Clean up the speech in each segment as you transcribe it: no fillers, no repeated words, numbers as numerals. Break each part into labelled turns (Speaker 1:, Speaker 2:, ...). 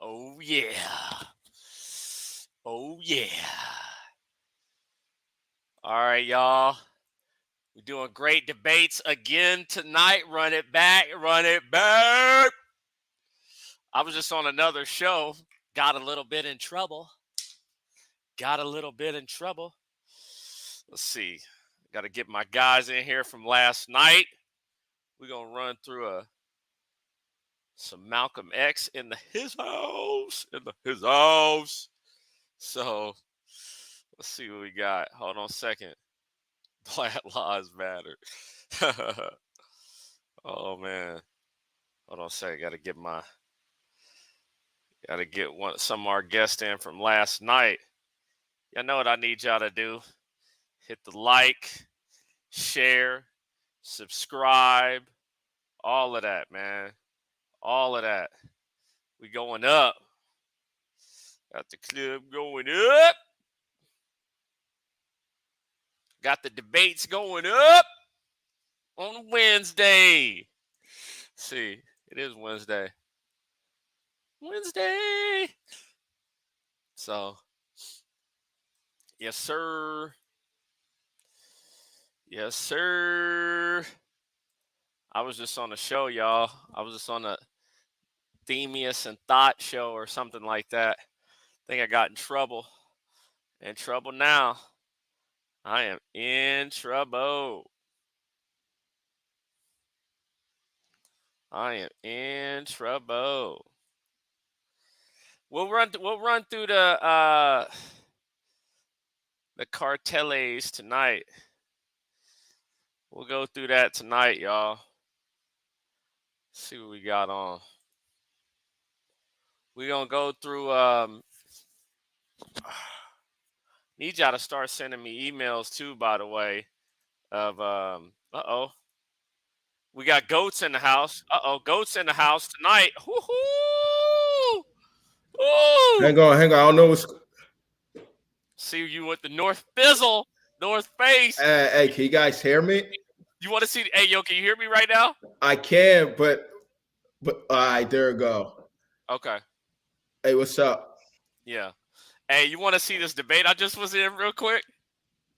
Speaker 1: Oh, yeah. Oh, yeah. All right, y'all. We're doing great debates again tonight. Run it back. Run it back. I was just on another show. Got a little bit in trouble. Let's see. Got to get my guys in here from last night. We're going to run through some Malcolm X in his house. So let's see what we got. Hold on a second. Black Lives Matter. Oh man. Hold on a second. Gotta get some of our guests in from last night. Y'all know what I need y'all to do. Hit the like, share, subscribe, all of that, man. All of that. We going up. Got the club going up. Got the debates going up on Wednesday. Let's see, it is Wednesday. So, yes, sir. Yes, sir. I was just on a show, y'all. I was just on a Themius and Thought show or something like that. I think I got in trouble. In trouble now. I am in trouble. I am in trouble. We'll run through the cartels tonight. We'll go through that tonight, y'all. See what we got on. We're gonna go through need y'all to start sending me emails too, by the way. Of we got goats in the house. Goats in the house tonight. Woo-hoo! Woo!
Speaker 2: Hang on. I don't know what's.
Speaker 1: See you with the North Face.
Speaker 2: Hey, can you guys hear me?
Speaker 1: You want to see? Hey, yo, can you hear me right now?
Speaker 2: I can, but all right, there we go.
Speaker 1: Okay.
Speaker 2: Hey, what's up?
Speaker 1: Yeah. Hey, you want to see this debate I just was in real quick?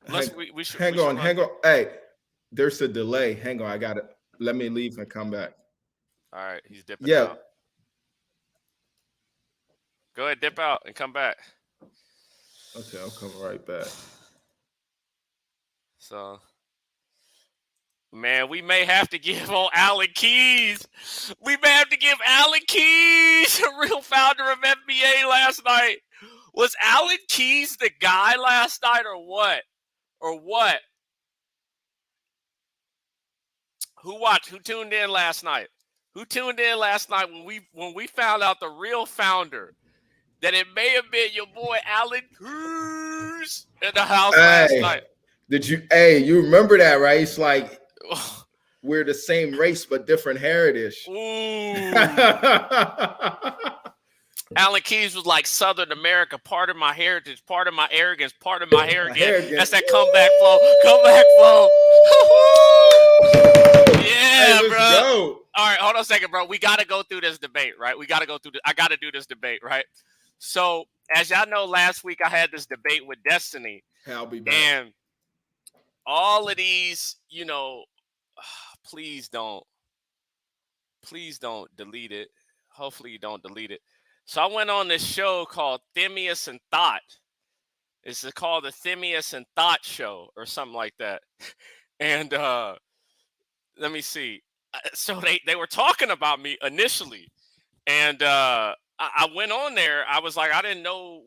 Speaker 2: Hang on. Hey, there's a delay. Hang on, I got it. Let me leave and come back.
Speaker 1: All right, he's dipping out. Go ahead, dip out and come back.
Speaker 2: Okay, I'll come right back.
Speaker 1: So, man, we may have to give on Alan Keyes. We may have to give Alan Keyes, the real founder of NBA, last night. Was Alan Keyes the guy last night, or what? Who tuned in last night? Who tuned in last night when we found out the real founder, that it may have been your boy Alan Keyes in the house last night?
Speaker 2: You remember that, right? It's like we're the same race but different heritage.
Speaker 1: Ooh. Alan Keyes was like Southern America, part of my heritage, part of my arrogance, part of my hair again. That's that comeback flow. Yeah,
Speaker 2: hey, let's
Speaker 1: bro.
Speaker 2: Go.
Speaker 1: All right, hold on a second, bro. We got to go through this debate, right? I got to do this debate, right? So, as y'all know, last week I had this debate with Destiny.
Speaker 2: I'll be back.
Speaker 1: And all of these, please don't delete it. Hopefully you don't delete it. So I went on this show called Themius and Thought. It's called the Themius and Thought Show or something like that. And let me see. So they were talking about me initially. And I went on there. I was like, I didn't know,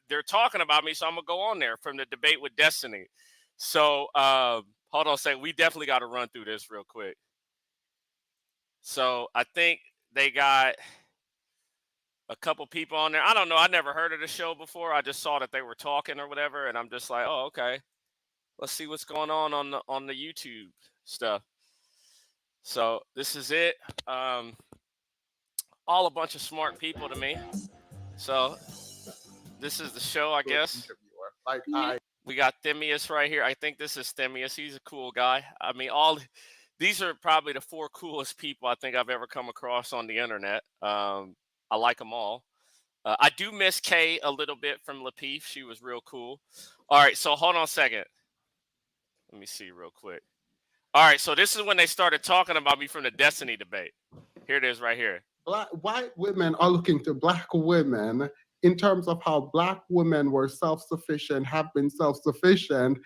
Speaker 1: they're talking about me. So I'm going to go on there from the debate with Destiny. So hold on a second. We definitely got to run through this real quick. So I think they got a couple people on there. I don't know. I never heard of the show before. I just saw that they were talking or whatever, and I'm just like, oh, okay. Let's see what's going on the YouTube stuff. So this is it. All a bunch of smart people to me. So this is the show, I guess. We got Themius right here. I think this is Themius. He's a cool guy. I mean, these are probably the 4 coolest people I think I've ever come across on the internet. I like them all. I do miss Kay a little bit from Lapeef. She was real cool. All right, so hold on a second. Let me see real quick. All right, so this is when they started talking about me from the Destiny debate. Here it is right here.
Speaker 3: White women are looking to black women in terms of how black women were self-sufficient, have been self-sufficient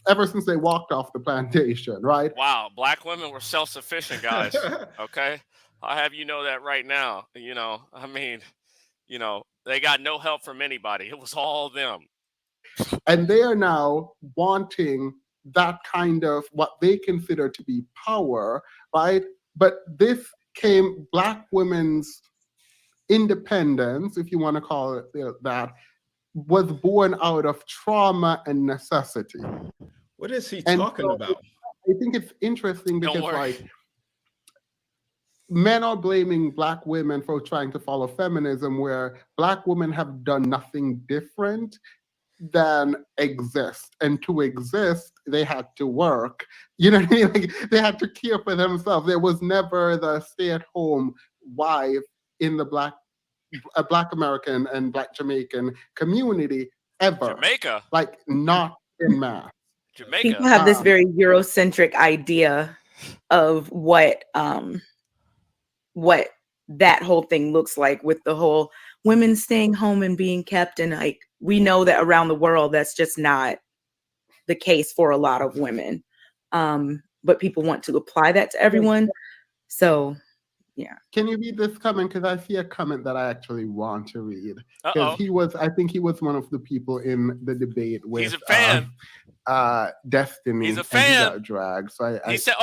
Speaker 3: ever since they walked off the plantation, right?
Speaker 1: Wow, black women were self-sufficient, guys. Okay? I'll have you know that right now. I mean, they got no help from anybody. It was all them.
Speaker 3: And they are now wanting that kind of what they consider to be power, right? But this came, black women's independence, if you want to call it that, was born out of trauma and necessity.
Speaker 2: What is he talking about?
Speaker 3: I think it's interesting because men are blaming black women for trying to follow feminism, where black women have done nothing different than exist. And to exist, they had to work. You know what I mean? Like, they had to care for themselves. There was never the stay-at-home wife in the black American and black Jamaican community ever.
Speaker 1: Jamaica?
Speaker 3: Like, not in mass.
Speaker 1: Jamaica.
Speaker 4: People have this very Eurocentric idea of what that whole thing looks like, with the whole women staying home and being kept. And like, we know that around the world, that's just not the case for a lot of women. But people want to apply that to everyone. So, yeah.
Speaker 3: Can you read this comment? Because I see a comment that I actually want to read. Because I think he was one of the people in the debate with.
Speaker 1: He's a fan.
Speaker 3: Destiny.
Speaker 1: He's a fan.
Speaker 3: And he got dragged. So
Speaker 1: he said,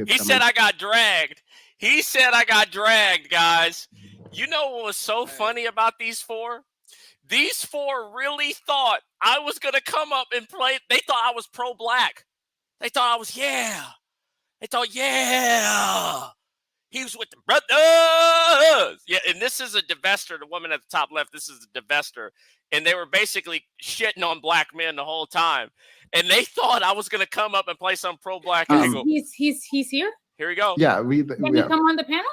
Speaker 3: he
Speaker 1: said I got dragged. He said I got dragged, guys. You know what was so funny about these four? These four really thought I was going to come up and play. They thought I was pro-black. They thought I was, They thought, he was with the brothers. Yeah, and this is a divester. The woman at the top left, this is a divester. And they were basically shitting on black men the whole time. And they thought I was going to come up and play some pro-black angle.
Speaker 5: He's here?
Speaker 1: Here we go.
Speaker 3: Yeah.
Speaker 5: Can he come on the panel?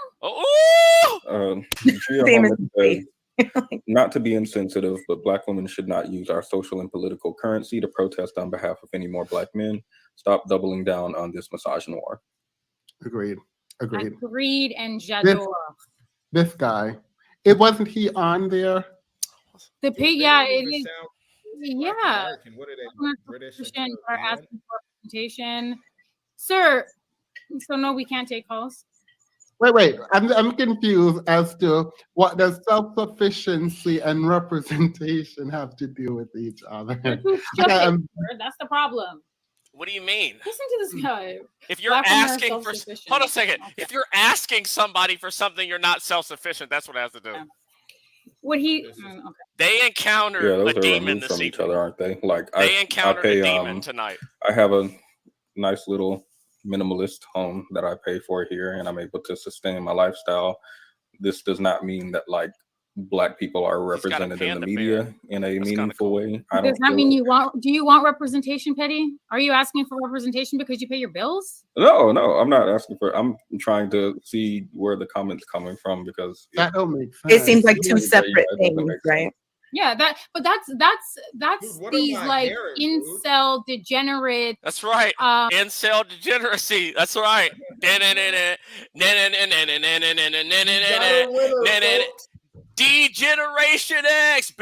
Speaker 6: Not to be insensitive, but black women should not use our social and political currency to protest on behalf of any more black men. Stop doubling down on this misogynoir.
Speaker 3: Agreed.
Speaker 5: And j'adore.
Speaker 3: This guy. It wasn't he on there?
Speaker 5: The pig, it is. Yeah.
Speaker 2: What are they? British
Speaker 5: are asking for representation. Sir, so no, we can't take calls.
Speaker 3: Wait. I'm confused as to what does self-sufficiency and representation have to do with each other.
Speaker 5: That's the problem.
Speaker 1: What do you mean?
Speaker 5: Listen to this guy.
Speaker 1: If you're asking for, hold on a second. Okay. If you're asking somebody for something you're not self-sufficient, that's what it has to do.
Speaker 5: Yeah. What he?
Speaker 1: They encountered a demon
Speaker 6: from each other, aren't they? Like
Speaker 1: they encountered a demon tonight.
Speaker 6: I have a nice little minimalist home that I pay for here, and I'm able to sustain my lifestyle. This does not mean that like black people are represented in the media in a meaningful way.
Speaker 5: Does that mean do you want representation, Petty? Are you asking for representation because you pay your bills?
Speaker 6: No, I'm not asking for. I'm trying to see where the comment's coming from, because
Speaker 3: that don't make sense.
Speaker 4: It seems like two separate things, right?
Speaker 5: Yeah, that's dude, these like incel degenerate.
Speaker 1: That's right. Incel degeneracy. That's right. Degeneration X.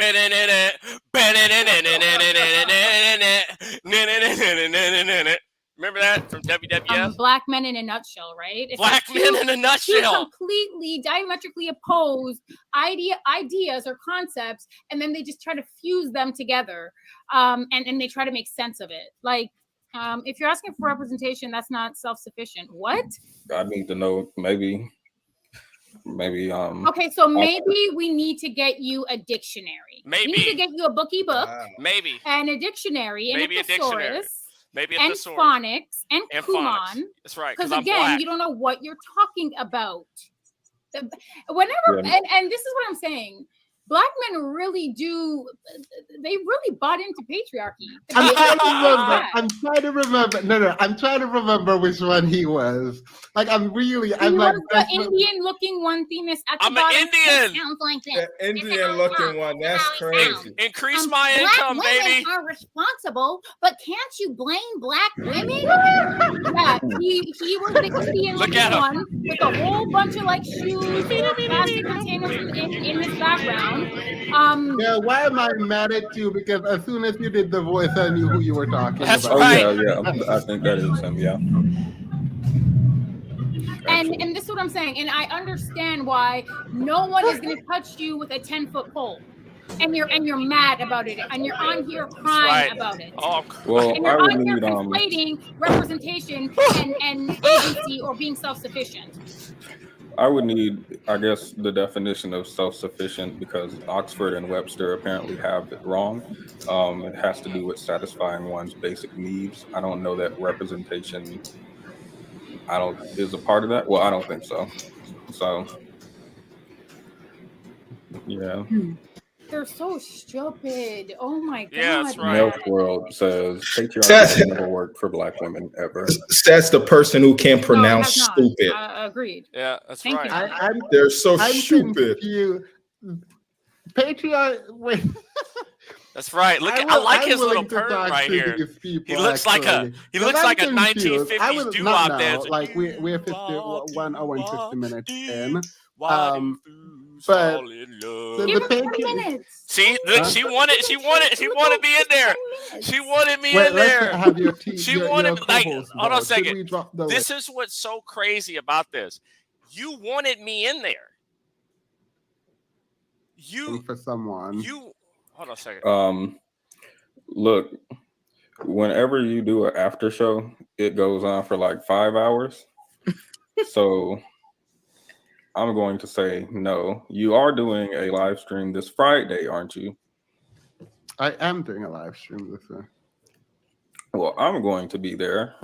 Speaker 1: Remember that from WWF?
Speaker 5: Black men in a nutshell, right? It's
Speaker 1: black men in a nutshell.
Speaker 5: Two completely diametrically opposed ideas or concepts, and then they just try to fuse them together, and they try to make sense of it. Like, if you're asking for representation, that's not self-sufficient. What?
Speaker 6: I need to know, maybe.
Speaker 5: Okay, so maybe we need to get you a dictionary.
Speaker 1: Maybe
Speaker 5: we need to get you a book,
Speaker 1: maybe,
Speaker 5: and a dictionary,
Speaker 1: maybe
Speaker 5: and a thesaurus.
Speaker 1: Maybe
Speaker 5: and phonics and Kumon.
Speaker 1: That's right.
Speaker 5: Because again, you don't know what you're talking about. Whenever, and this is what I'm saying. black men really do. They really bought into patriarchy.
Speaker 3: I'm trying to remember. No. I'm trying to remember which one he was. Like,
Speaker 5: he
Speaker 3: like
Speaker 5: the Indian-looking one. Themis at the
Speaker 1: I'm
Speaker 5: bottom.
Speaker 1: an Indian.
Speaker 5: Sounds like this.
Speaker 2: The Indian-looking one. That's crazy.
Speaker 1: Increase my
Speaker 5: black
Speaker 1: income,
Speaker 5: women
Speaker 1: baby.
Speaker 5: are responsible, but can't you blame black women? Yeah, he was the Indian-looking one with a whole bunch of like shoes, plastic containers in his background.
Speaker 3: Yeah, why am I mad at you? Because as soon as you did the voice, I knew who you were talking
Speaker 1: That's
Speaker 3: about.
Speaker 1: right.
Speaker 6: Oh yeah. I think that is him. Yeah.
Speaker 5: And this is what I'm saying. And I understand why no one is going to touch you with a 10-foot pole. And you're mad about it, and you're on here crying about it.
Speaker 1: Oh,
Speaker 6: well,
Speaker 5: and you're on here conflating representation and agency or being self-sufficient.
Speaker 6: I would need, I guess, the definition of self-sufficient because Oxford and Webster apparently have it wrong. It has to do with satisfying one's basic needs. I don't know that representation is a part of that. Well, I don't think so. So, yeah.
Speaker 5: They're so stupid. Oh my god.
Speaker 1: Yeah, that's right.
Speaker 6: Milk World says patriarchy never worked for black women ever.
Speaker 2: That's the person who can't pronounce stupid.
Speaker 5: Agreed.
Speaker 1: Yeah, that's
Speaker 5: Thank
Speaker 1: right.
Speaker 5: you.
Speaker 2: They're so stupid.
Speaker 3: Wait.
Speaker 1: That's right. Look, I like his little perm right here. He looks like a 1950s doo-wop dancer.
Speaker 3: Like we're 1 hour and 50 minutes in. But
Speaker 1: see, look, she wanted me in there. She wanted me in there. She wanted like, hold on a second. This is what's so crazy about this. You wanted me in there.
Speaker 3: For someone.
Speaker 1: Hold on a second.
Speaker 6: Look, whenever you do an after show, it goes on for like 5 hours. So I'm going to say no. You are doing a live stream this Friday, aren't you?
Speaker 3: I am doing a live stream this Friday.
Speaker 6: Well, I'm going to be there.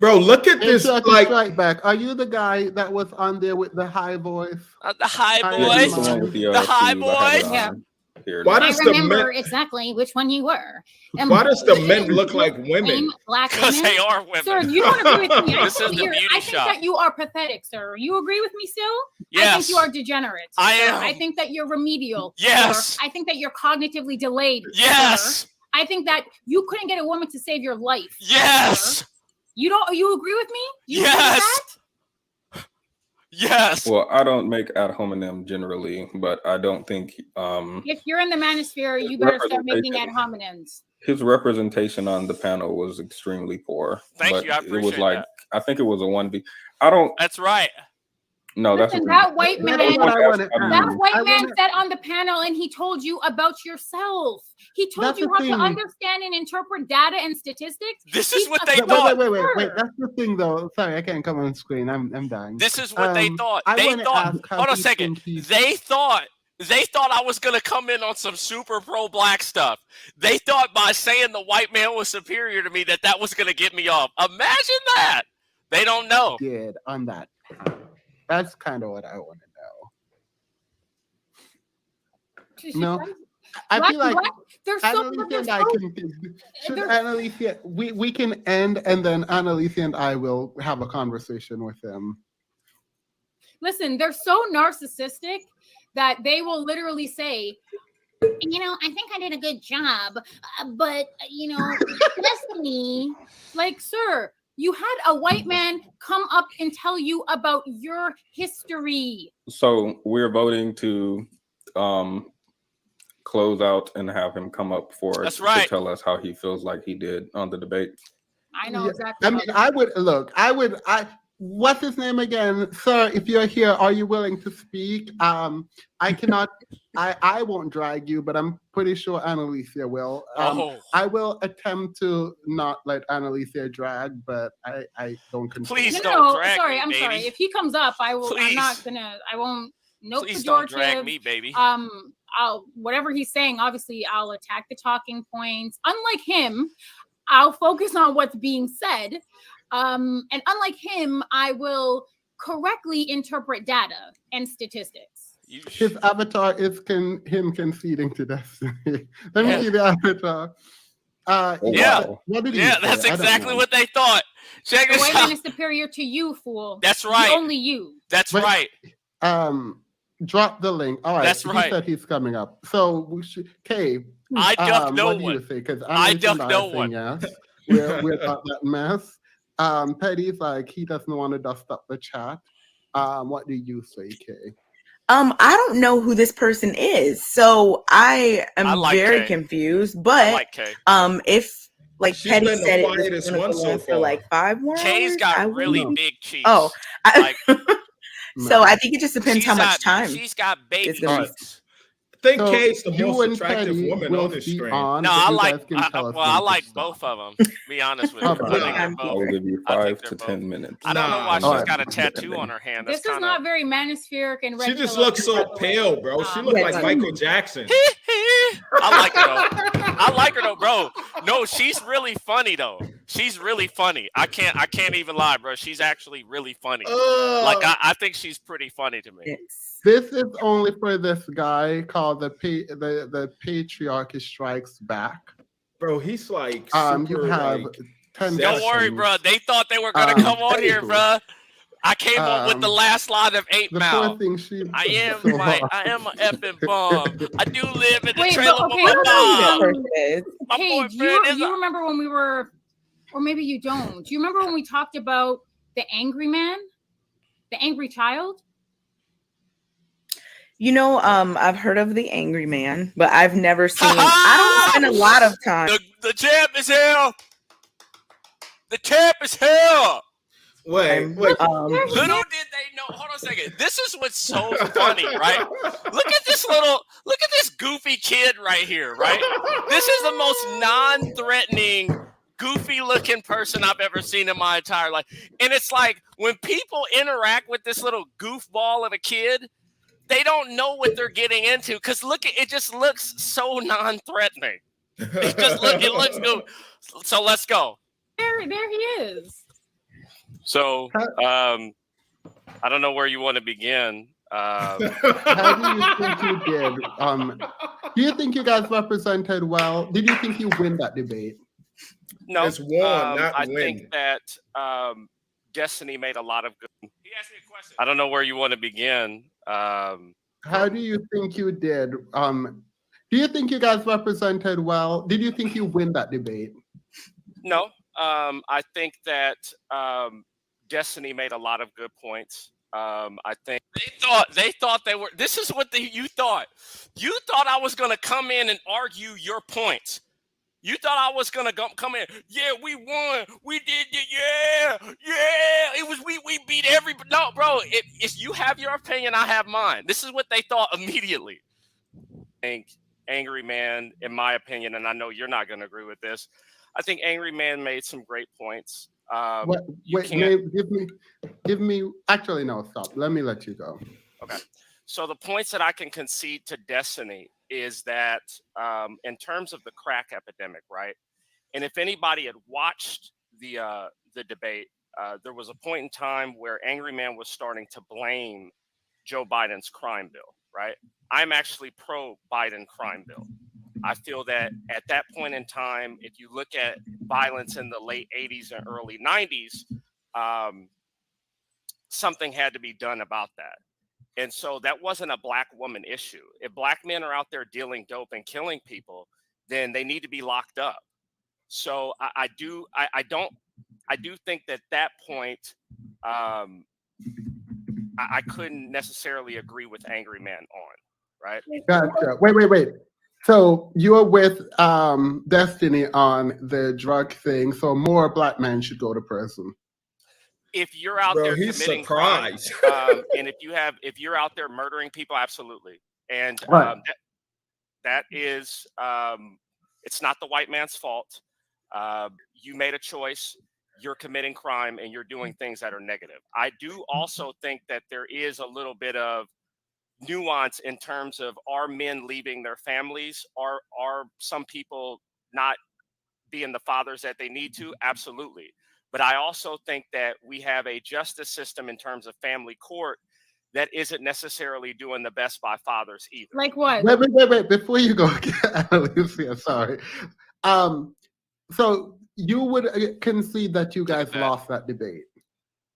Speaker 2: Bro, look at this. Like,
Speaker 3: right back. Are you the guy that was on there with the high voice?
Speaker 1: The high voice. The high voice.
Speaker 5: Yeah.
Speaker 2: Why does
Speaker 5: I remember exactly which one you were. And
Speaker 2: why does the men look like women?
Speaker 1: Because they are women.
Speaker 5: Sir, you don't agree with me.
Speaker 1: This is the beauty
Speaker 5: I think
Speaker 1: shop.
Speaker 5: that you are pathetic, sir. You agree with me still?
Speaker 1: Yes.
Speaker 5: I think you are degenerate.
Speaker 1: I am.
Speaker 5: I think that you're remedial.
Speaker 1: Yes.
Speaker 5: Sir. I think that you're cognitively delayed.
Speaker 1: Yes.
Speaker 5: Sir. I think that you couldn't get a woman to save your life.
Speaker 1: Yes.
Speaker 5: Sir. You agree with me?
Speaker 1: Yes. Yes.
Speaker 6: Well, I don't make ad hominem generally, but I don't think
Speaker 5: if you're in the manosphere, you better start making ad hominems.
Speaker 6: His representation on the panel was extremely poor.
Speaker 1: Thank you. I appreciate
Speaker 6: it was like
Speaker 1: that.
Speaker 6: I think it was a 1v. I don't.
Speaker 1: That's right.
Speaker 6: No,
Speaker 5: listen,
Speaker 6: that's
Speaker 5: that white man. That white man sat on the panel and he told you about yourself. He told you how to understand and interpret data and statistics.
Speaker 1: This is what they thought.
Speaker 3: Wait. That's the thing, though. Sorry, I can't come on screen. I'm dying.
Speaker 1: This is what they thought. They thought. Hold on a second. They thought I was gonna come in on some super pro black stuff. They thought by saying the white man was superior to me that was gonna get me off. Imagine that. They don't know.
Speaker 3: Good on that. That's kind of what I want to know. No, I feel like Annalisa and I can. Annalisa, we can end, and then Annalisa and I will have a conversation with them.
Speaker 5: Listen, they're so narcissistic that they will literally say, I think I did a good job, but destiny, like, sir. You had a white man come up and tell you about your history.
Speaker 6: So we're voting to close out and have him come up to tell us how he feels like he did on the debate.
Speaker 5: I know exactly.
Speaker 3: I mean, what's his name again? Sir, if you're here, are you willing to speak? I cannot, I won't drag you, but I'm pretty sure Annalisa will. I will attempt to not let Annalisa drag, but I don't control.
Speaker 1: Please don't drag
Speaker 5: sorry,
Speaker 1: me,
Speaker 5: I'm
Speaker 1: baby.
Speaker 5: sorry. If he comes up, I will.
Speaker 1: Please.
Speaker 5: I won't. No
Speaker 1: Please
Speaker 5: pejorative.
Speaker 1: don't drag me, baby.
Speaker 5: Whatever he's saying, obviously, I'll attack the talking points. Unlike him, I'll focus on what's being said. And unlike him, I will correctly interpret data and statistics.
Speaker 3: His avatar is him conceding to destiny. Let me see the avatar. What did you say?
Speaker 1: That's exactly what they thought. Check
Speaker 5: the
Speaker 1: this
Speaker 5: Waymon
Speaker 1: out.
Speaker 5: is superior to you, fool.
Speaker 1: That's right.
Speaker 5: Only you.
Speaker 1: That's right.
Speaker 3: Drop the link. All right.
Speaker 1: That's right.
Speaker 3: He said he's coming up. So we should. Kay,
Speaker 1: I duck no
Speaker 3: what
Speaker 1: one.
Speaker 3: do you say? Because
Speaker 1: I duck no one.
Speaker 3: Yes, we're about that mess. Petty's like he doesn't want to dust up the chat. What do you say, Kay?
Speaker 4: I don't know who this person is, so I am very confused. But if like
Speaker 2: She's
Speaker 4: Petty
Speaker 2: been
Speaker 4: said,
Speaker 2: the
Speaker 4: it was
Speaker 2: quietest
Speaker 4: going
Speaker 2: one
Speaker 4: to go
Speaker 2: so
Speaker 4: on for
Speaker 2: far.
Speaker 4: like 5 more
Speaker 1: Kay's
Speaker 4: hours.
Speaker 1: got really big cheeks.
Speaker 4: Oh,
Speaker 1: like,
Speaker 4: so I think it just depends how much time.
Speaker 1: She's got baby cheeks.
Speaker 2: I think Kay's the most attractive woman on this stream.
Speaker 1: No, I like both of them. To be honest with you,
Speaker 6: I will give you 5 to 10 minutes.
Speaker 1: I don't know why she's got a tattoo on her hand.
Speaker 5: This is not very manispheric and red.
Speaker 2: She just looks so pale, bro. She looks like Michael Jackson.
Speaker 1: I like her though, bro. No, she's really funny though. She's really funny. I can't even lie, bro. She's actually really funny. Like I think she's pretty funny to me.
Speaker 3: This is only for this guy called the Patriarchy Strikes Back.
Speaker 2: Bro, he's like
Speaker 3: you have 10
Speaker 1: Don't worry, bro. They thought they were gonna come on here, bro. I came up with the last line of 8 Mile. I am an effing bomb. I do live in the trailer with my mom.
Speaker 5: Hey, do you remember when we were, or maybe you don't? Do you remember when we talked about the angry man, the angry child?
Speaker 4: You know, I've heard of the angry man, but I've never seen. I don't spend a lot of time.
Speaker 1: The champ is here. The champ is here.
Speaker 2: Wait.
Speaker 1: Little did they know. Hold on a second. This is what's so funny, right? Look at this goofy kid right here, right? This is the most non-threatening, goofy-looking person I've ever seen in my entire life. And it's like when people interact with this little goofball of a kid, they don't know what they're getting into because it just looks so non-threatening. It looks good. So let's go.
Speaker 5: There he is.
Speaker 1: So, I don't know where you want to begin.
Speaker 3: How do you think you did? Do you think you guys represented well? Did you think you win that debate?
Speaker 1: No,
Speaker 2: it's won, not
Speaker 1: I
Speaker 2: win.
Speaker 1: think that Destiny made a lot of good. He asked me a question. I don't know where you want to begin.
Speaker 3: How do you think you did? Do you think you guys represented well? Did you think you win that debate?
Speaker 1: No, I think that Destiny made a lot of good points. I think they thought they were. This is what you thought. You thought I was going to come in and argue your points. You thought I was going to come in. Yeah, we won. We did it. Yeah. It was we beat everybody. No, bro. If you have your opinion, I have mine. This is what they thought immediately. I think Angry Man, in my opinion, and I know you're not going to agree with this. I think Angry Man made some great points.
Speaker 3: Give me. Actually, no. Stop. Let me let you go.
Speaker 1: Okay. So the points that I can concede to Destiny is that in terms of the crack epidemic, right? And if anybody had watched the debate, there was a point in time where Angry Man was starting to blame Joe Biden's crime bill, right? I'm actually pro-Biden crime bill. I feel that at that point in time, if you look at violence in the late 80s and early 90s, something had to be done about that. And so that wasn't a black woman issue. If black men are out there dealing dope and killing people, then they need to be locked up. So I do think that point, I couldn't necessarily agree with Angry Man on, right?
Speaker 3: Gotcha. Wait. So you're with Destiny on the drug thing. So more black men should go to prison.
Speaker 1: If you're out there committing crime, and if you're out there murdering people, absolutely. And that is, it's not the white man's fault. You made a choice. You're committing crime and you're doing things that are negative. I do also think that there is a little bit of nuance in terms of, are men leaving their families? Are some people not being the fathers that they need to? Absolutely. But I also think that we have a justice system in terms of family court that isn't necessarily doing the best by fathers either.
Speaker 5: Like what?
Speaker 3: Wait. Before you go, Alicia, sorry. So you would concede that you guys lost that debate?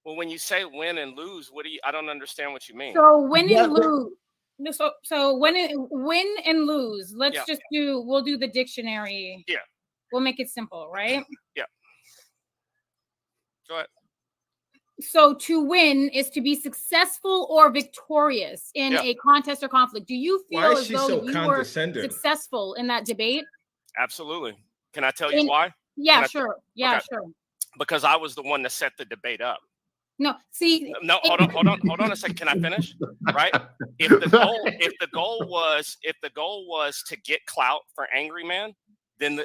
Speaker 1: Well, when you say win and lose, I don't understand what you mean.
Speaker 5: So win and lose. So win and lose. Let's we'll do the dictionary.
Speaker 1: Yeah.
Speaker 5: We'll make it simple, right?
Speaker 1: Yeah. Go ahead.
Speaker 5: So to win is to be successful or victorious in a contest or conflict. Do you feel as though you were successful in that debate?
Speaker 1: Absolutely. Can I tell you why?
Speaker 5: Yeah, sure. Yeah, sure.
Speaker 1: Because I was the one that set the debate up.
Speaker 5: No, see.
Speaker 1: No, hold on a second. Can I finish? Right? If the goal was to get clout for Angry Man, then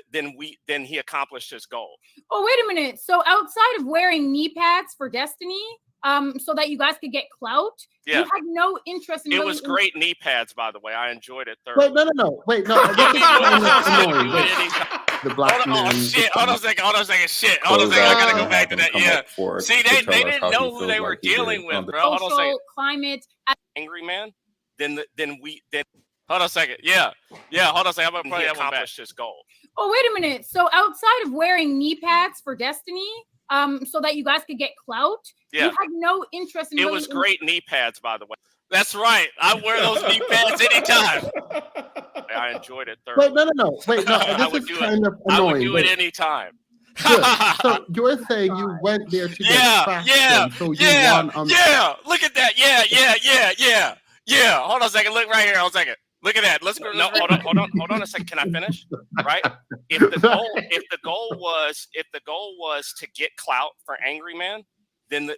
Speaker 1: he accomplished his goal.
Speaker 5: Oh, wait a minute. So outside of wearing knee pads for Destiny, so that you guys could get clout, you had no interest in
Speaker 1: it. Was great knee pads, by the way. I enjoyed it thoroughly.
Speaker 3: Wait, no. The black man.
Speaker 1: Oh shit! Hold on a second. Shit. Hold on a second. I gotta go back to that. Yeah. See, they didn't know who they were dealing with, bro. Hold on a second.
Speaker 5: Climate.
Speaker 1: Angry Man. Then hold on a second. Yeah. Hold on a second. I'm gonna accomplish his goal.
Speaker 5: Oh, wait a minute. So outside of wearing knee pads for Destiny, so that you guys could get clout, you had no interest in.
Speaker 1: It was great knee pads, by the way. That's right. I wear those knee pads anytime. I enjoyed it thoroughly.
Speaker 3: Wait, no. This is kind of annoying.
Speaker 1: I would do it anytime.
Speaker 3: Good. So you're saying you went there to get traction, so you won on
Speaker 1: Look at that. Yeah. Hold on a second. Look right here. Hold on a second. Look at that. Let's go. No, hold on a second. Can I finish? Right? If the goal was to get clout for Angry Man, then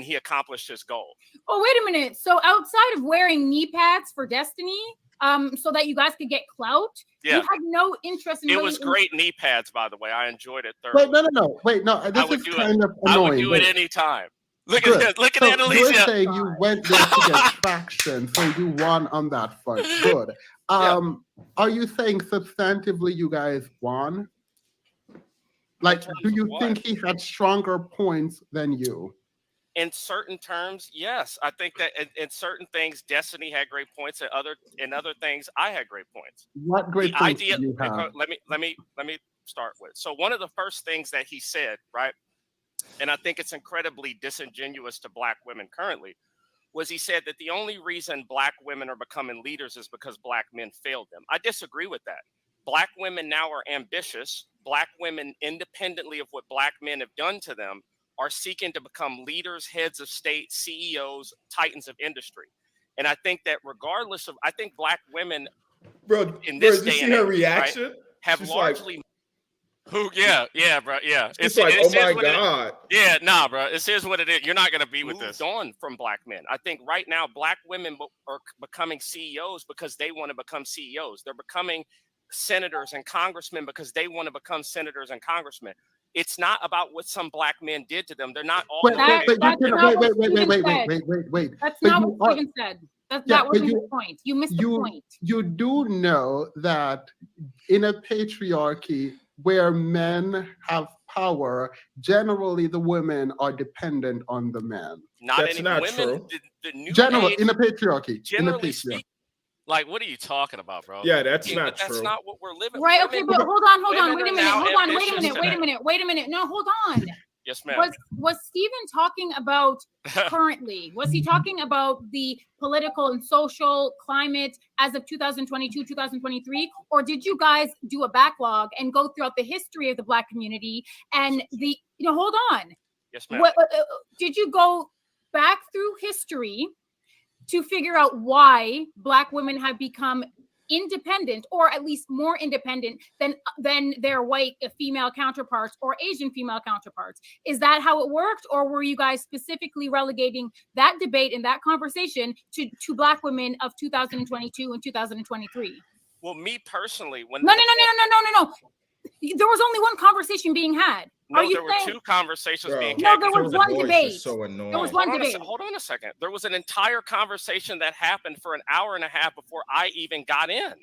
Speaker 1: he accomplished his goal.
Speaker 5: Oh, wait a minute. So outside of wearing knee pads for Destiny, so that you guys could get clout, you had no interest in.
Speaker 1: It was great knee pads, by the way. I enjoyed it thoroughly.
Speaker 3: Wait, no. This is kind of annoying.
Speaker 1: I would do it anytime. Look at that, Alicia.
Speaker 3: You're saying you went there to get traction, so you won on that front. Good. Are you saying substantively you guys won? Like, do you think he had stronger points than you?
Speaker 1: In certain terms, yes. I think that in certain things, Destiny had great points, and other things, I had great points.
Speaker 3: What great points do you have?
Speaker 1: Let me start with. So one of the first things that he said, right, and I think it's incredibly disingenuous to Black women currently, was he said that the only reason Black women are becoming leaders is because Black men failed them. I disagree with that. Black women now are ambitious. Black women, independently of what Black men have done to them, are seeking to become leaders, heads of state, CEOs, titans of industry. And I think that regardless of, I think Black women, in this day and age, reaction? Right, have she's largely... bro. Yeah.
Speaker 2: It's like, oh my God.
Speaker 1: Yeah, nah, bro. Here's what it is. You're not going to be with this. On from Black men. I think right now, Black women are becoming CEOs because they want to become CEOs. They're becoming senators and congressmen because they want to become senators and congressmen. It's not about what some Black men did to them. They're not all.
Speaker 3: Wait. That's not
Speaker 5: what Stephen said. That wasn't the point. You missed the point.
Speaker 3: You do know that in a patriarchy where men have power, generally the women are dependent on the men.
Speaker 2: That's not true.
Speaker 3: Generally, in a patriarchy.
Speaker 1: Generally speaking. Like, what are you talking about, bro?
Speaker 2: Yeah, that's not true.
Speaker 1: That's not what we're living.
Speaker 5: Right, okay, but hold on. Wait a minute. No, hold on.
Speaker 1: Yes, ma'am.
Speaker 5: Was Stephen talking about currently? Was he talking about the political and social climate as of 2022, 2023? Or did you guys do a backlog and go throughout the history of the Black community and hold on.
Speaker 1: Yes, ma'am.
Speaker 5: Did you go back through history to figure out why Black women have become independent, or at least more independent than their white female counterparts or Asian female counterparts? Is that how it worked, or were you guys specifically relegating that debate and that conversation to Black women of 2022 and 2023?
Speaker 1: Well, me personally,
Speaker 5: No. There was only one conversation being had.
Speaker 1: No, there were two conversations being had.
Speaker 5: No, there was one debate.
Speaker 2: So annoying.
Speaker 5: There was one debate.
Speaker 1: Hold on a second. There was an entire conversation that happened for an hour and a half before I even got in.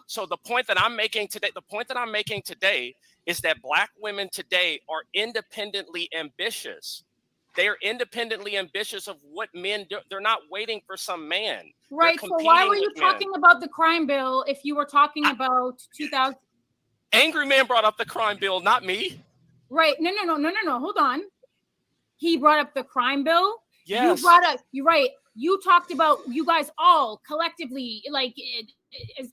Speaker 1: So the point that I'm making today is that Black women today are independently ambitious. They are independently ambitious of what men do. They're not waiting for some man.
Speaker 5: Right. So why were you talking about the crime bill if you were talking about 2000?
Speaker 1: Angry Man brought up the crime bill, not me.
Speaker 5: Right. No. Hold on. He brought up the crime bill.
Speaker 1: Yes.
Speaker 5: You're right. You talked about, you guys all collectively, like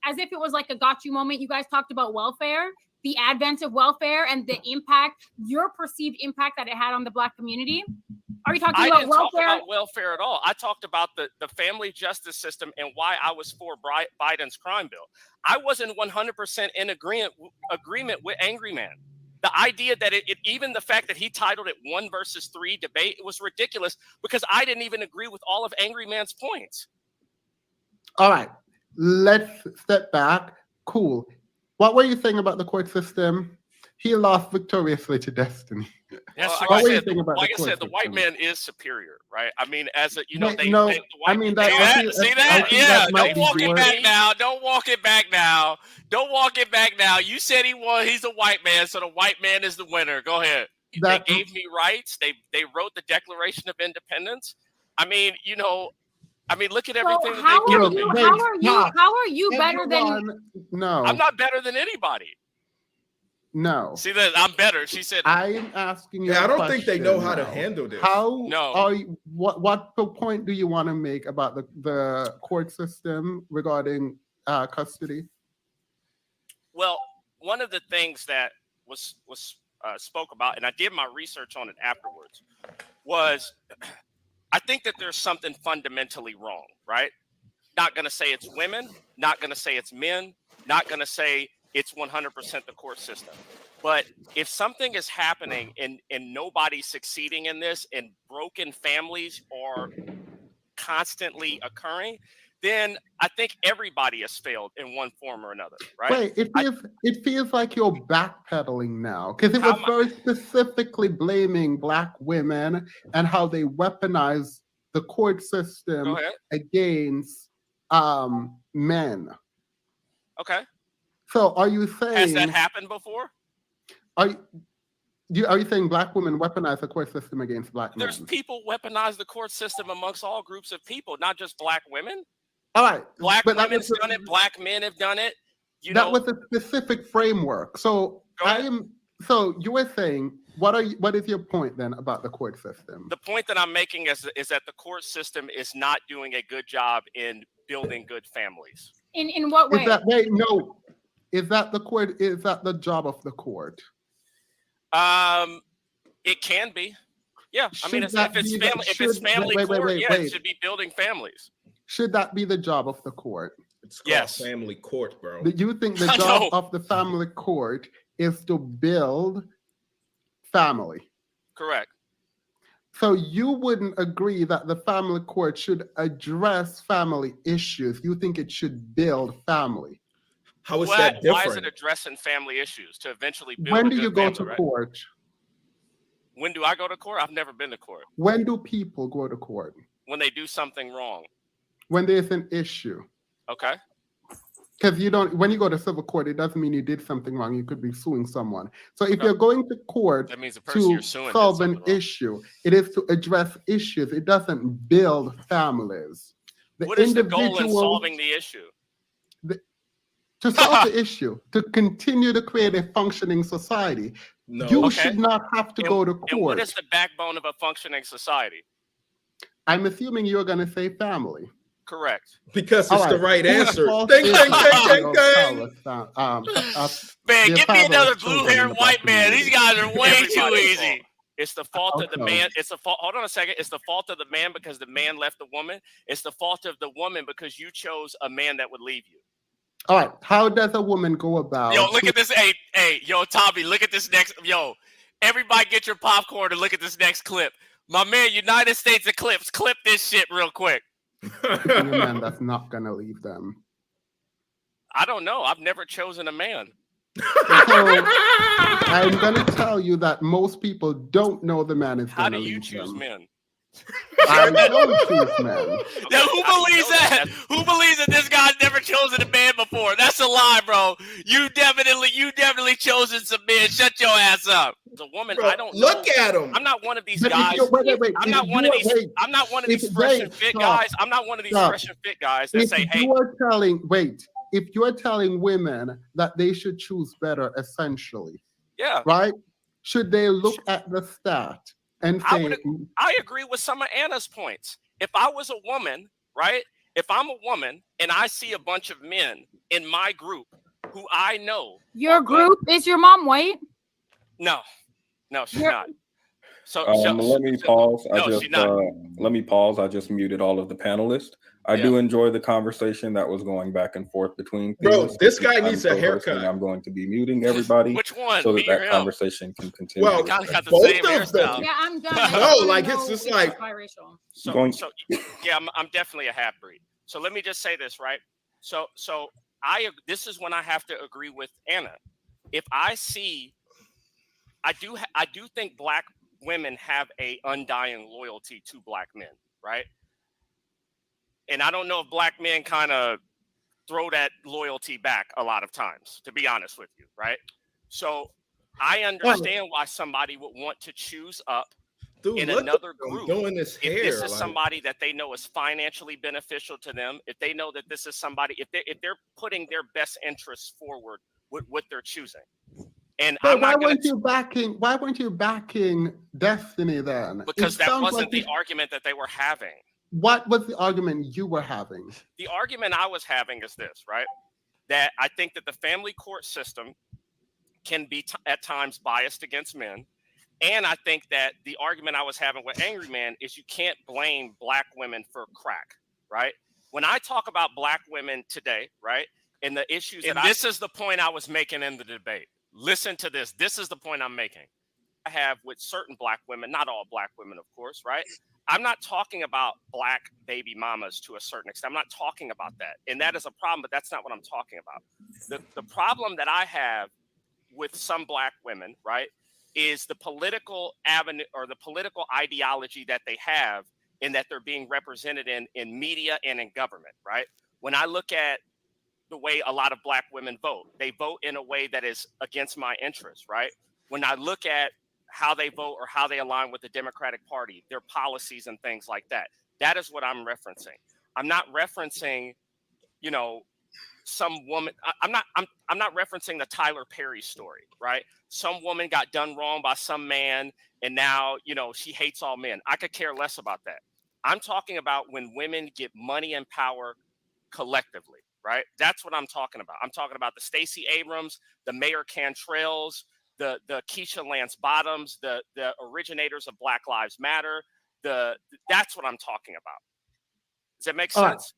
Speaker 5: as if it was like a got you moment. You guys talked about welfare, the advent of welfare, and the impact, your perceived impact that it had on the Black community. Are you talking about welfare? I didn't talk about
Speaker 1: welfare at all. I talked about the family justice system and why I was for Biden's crime bill. I wasn't 100% in agreement with Angry Man. The idea that even the fact that he titled it 1 versus 3 debate, it was ridiculous because I didn't even agree with all of Angry Man's points.
Speaker 3: All right, let's step back. Cool. What were you saying about the court system? He lost victoriously to destiny.
Speaker 1: Yes,
Speaker 3: like I
Speaker 1: said, the white man is superior, right? I mean, as a see that? Yeah, don't walk it back now. Don't walk it back now. Don't walk it back now. You said he won. He's a white man, so the white man is the winner. Go ahead. They gave me rights. They wrote the Declaration of Independence. I mean, look at everything that they've given me.
Speaker 5: How are you better than?
Speaker 3: No,
Speaker 1: I'm not better than anybody.
Speaker 3: No.
Speaker 1: See that I'm better. She said.
Speaker 3: I'm asking you.
Speaker 2: Yeah, I don't think they know how to handle this.
Speaker 3: What point do you want to make about the court system regarding custody?
Speaker 1: Well, one of the things that was spoke about, and I did my research on it afterwards, was I think that there's something fundamentally wrong, right? Not going to say it's women, not going to say it's men, not going to say it's 100% the court system. But if something is happening and nobody's succeeding in this and broken families are constantly occurring, then I think everybody has failed in one form or another, right?
Speaker 3: Wait, it feels like you're backpedaling now because it was very specifically blaming Black women and how they weaponize the court system against men.
Speaker 1: Okay.
Speaker 3: So are you saying...
Speaker 1: Has that happened before?
Speaker 3: Are you saying Black women weaponize the court system against Black men?
Speaker 1: There's people weaponize the court system amongst all groups of people, not just Black women.
Speaker 3: All right.
Speaker 1: Black women have done it. Black men have done it.
Speaker 3: That was a specific framework. So So you were saying, what is your point then about the court system?
Speaker 1: The point that I'm making is that the court system is not doing a good job in building good families.
Speaker 5: In what way?
Speaker 3: Is that the court? Is that the job of the court?
Speaker 1: It can be. Yeah. I mean, if it's family court, it should be building families.
Speaker 3: Should that be the job of the court?
Speaker 2: It's called family court, bro.
Speaker 3: Do you think the job of the family court is to build family?
Speaker 1: Correct.
Speaker 3: So you wouldn't agree that the family court should address family issues. You think it should build family.
Speaker 2: How is that different?
Speaker 1: Why is it addressing family issues to eventually build
Speaker 3: When do you go to court?
Speaker 1: When do I go to court? I've never been to court.
Speaker 3: When do people go to court?
Speaker 1: When they do something wrong.
Speaker 3: When there's an issue.
Speaker 1: Okay.
Speaker 3: Because when you go to civil court, it doesn't mean you did something wrong. You could be suing someone. So if you're going to court
Speaker 1: that means the person you're suing
Speaker 3: solve an issue, it is to address issues. It doesn't build families.
Speaker 1: What is the goal in solving the issue?
Speaker 3: To solve the issue, to continue to create a functioning society. No. You should not have to go to court.
Speaker 1: And what is the backbone of a functioning society?
Speaker 3: I'm assuming you're going to say family.
Speaker 1: Correct.
Speaker 2: Because it's the right answer. Ding, ding, ding, ding,
Speaker 1: ding. Man, give me another blue-haired white man. These guys are way too easy. It's the fault of the man. It's the fault. Hold on a second. It's the fault of the man because the man left the woman. It's the fault of the woman because you chose a man that would leave you.
Speaker 3: All right. How does a woman go about?
Speaker 1: Yo, look at this. Hey, yo, Tommy, look at this next. Yo, everybody get your popcorn and look at this next clip. My man, United States Eclipse, clip this shit real quick.
Speaker 3: A man that's not going to leave them.
Speaker 1: I don't know. I've never chosen a man.
Speaker 3: So, I'm going to tell you that most people don't know the man is going to leave them.
Speaker 1: How do you choose men?
Speaker 3: I don't choose men.
Speaker 1: Now, who believes that? Who believes that this guy's never chosen a man before? That's a lie, bro. You definitely chosen some men. Shut your ass up. As a woman,
Speaker 2: Bro,
Speaker 1: I don't
Speaker 2: look
Speaker 1: know.
Speaker 2: at him.
Speaker 1: I'm not one of these
Speaker 3: But if
Speaker 1: guys.
Speaker 3: you- wait,
Speaker 1: I'm
Speaker 3: if
Speaker 1: not one
Speaker 3: you
Speaker 1: of these.
Speaker 3: are- wait,
Speaker 1: I'm not one of
Speaker 3: if-
Speaker 1: these fresh and
Speaker 3: wait,
Speaker 1: fit
Speaker 3: stop.
Speaker 1: guys. I'm not one of these
Speaker 3: Stop.
Speaker 1: fresh and fit guys that
Speaker 3: If
Speaker 1: say, "Hey,
Speaker 3: you are telling, if you are telling women that they should choose better, essentially,
Speaker 1: yeah."
Speaker 3: right? Should they look at the stat and
Speaker 1: I
Speaker 3: say,
Speaker 1: would- I agree with some of Anna's points. If I was a woman, right? If I'm a woman and I see a bunch of men in my group who I know,
Speaker 5: Your group is your mom white?
Speaker 1: no, she's
Speaker 5: You're-
Speaker 1: not. So
Speaker 6: let me pause.
Speaker 1: No, she's not.
Speaker 6: Let me pause. I just muted all of the panelists. I do enjoy the conversation that was going back and forth between
Speaker 2: Bro,
Speaker 6: themes.
Speaker 2: this guy
Speaker 6: I'm
Speaker 2: needs a
Speaker 6: co-hosting,
Speaker 2: haircut.
Speaker 6: I'm going to be muting everybody
Speaker 1: Which one?
Speaker 6: so
Speaker 1: Me
Speaker 6: that
Speaker 1: or him?
Speaker 6: conversation can continue.
Speaker 2: Well,
Speaker 1: Kinda got the
Speaker 2: both
Speaker 1: same
Speaker 2: of them.
Speaker 1: hairstyle.
Speaker 5: Yeah, I'm done.
Speaker 1: No,
Speaker 5: I just wanna
Speaker 2: like,
Speaker 5: know
Speaker 2: it's just
Speaker 5: if
Speaker 2: like-
Speaker 5: biracial.
Speaker 1: So yeah, I'm definitely a half breed. So let me just say this, right? So this is when I have to agree with Anna. If I see, I do think black women have a undying loyalty to black men, right? And I don't know if black men kind of throw that loyalty back a lot of times, to be honest with you, right? So I understand why somebody would want to choose up
Speaker 2: Dude,
Speaker 1: in
Speaker 2: look
Speaker 1: another
Speaker 2: at him
Speaker 1: group.
Speaker 2: doing this hair.
Speaker 1: If this is
Speaker 2: like-
Speaker 1: somebody that they know is financially beneficial to them, if they know that this is somebody, if they're putting their best interests forward with what they're choosing, and
Speaker 3: but
Speaker 1: I'm
Speaker 3: why
Speaker 1: not going
Speaker 3: weren't you backing? Why weren't you backing Destiny then?
Speaker 1: because
Speaker 3: It
Speaker 1: that
Speaker 3: sounds
Speaker 1: wasn't
Speaker 3: like
Speaker 1: the argument that they were having.
Speaker 3: What was the argument you were having?
Speaker 1: The argument I was having is this, right? That I think that the family court system can be at times biased against men. And I think that the argument I was having with Angry Man is you can't blame black women for crack, right? When I talk about black women today, right, and the issues and this is the point I was making in the debate. Listen to this. This is the point I'm making. I have with certain black women, not all black women, of course, right? I'm not talking about black baby mamas to a certain extent. I'm not talking about that. And that is a problem, but that's not what I'm talking about. The problem that I have with some black women, right, is the political avenue or the political ideology that they have and that they're being represented in media and in government, right? When I look at the way a lot of black women vote, they vote in a way that is against my interests, right? When I look at how they vote or how they align with the Democratic Party, their policies and things like that, that is what I'm referencing. I'm not referencing, you know, some woman. I'm not referencing the Tyler Perry story, right? Some woman got done wrong by some man, and now, you know, she hates all men. I could care less about that. I'm talking about when women get money and power collectively, right? That's what I'm talking about. I'm talking about the Stacey Abrams, the Mayor Cantrells, the Keisha Lance Bottoms, the originators of Black Lives Matter. That's what I'm talking about. Does that make sense?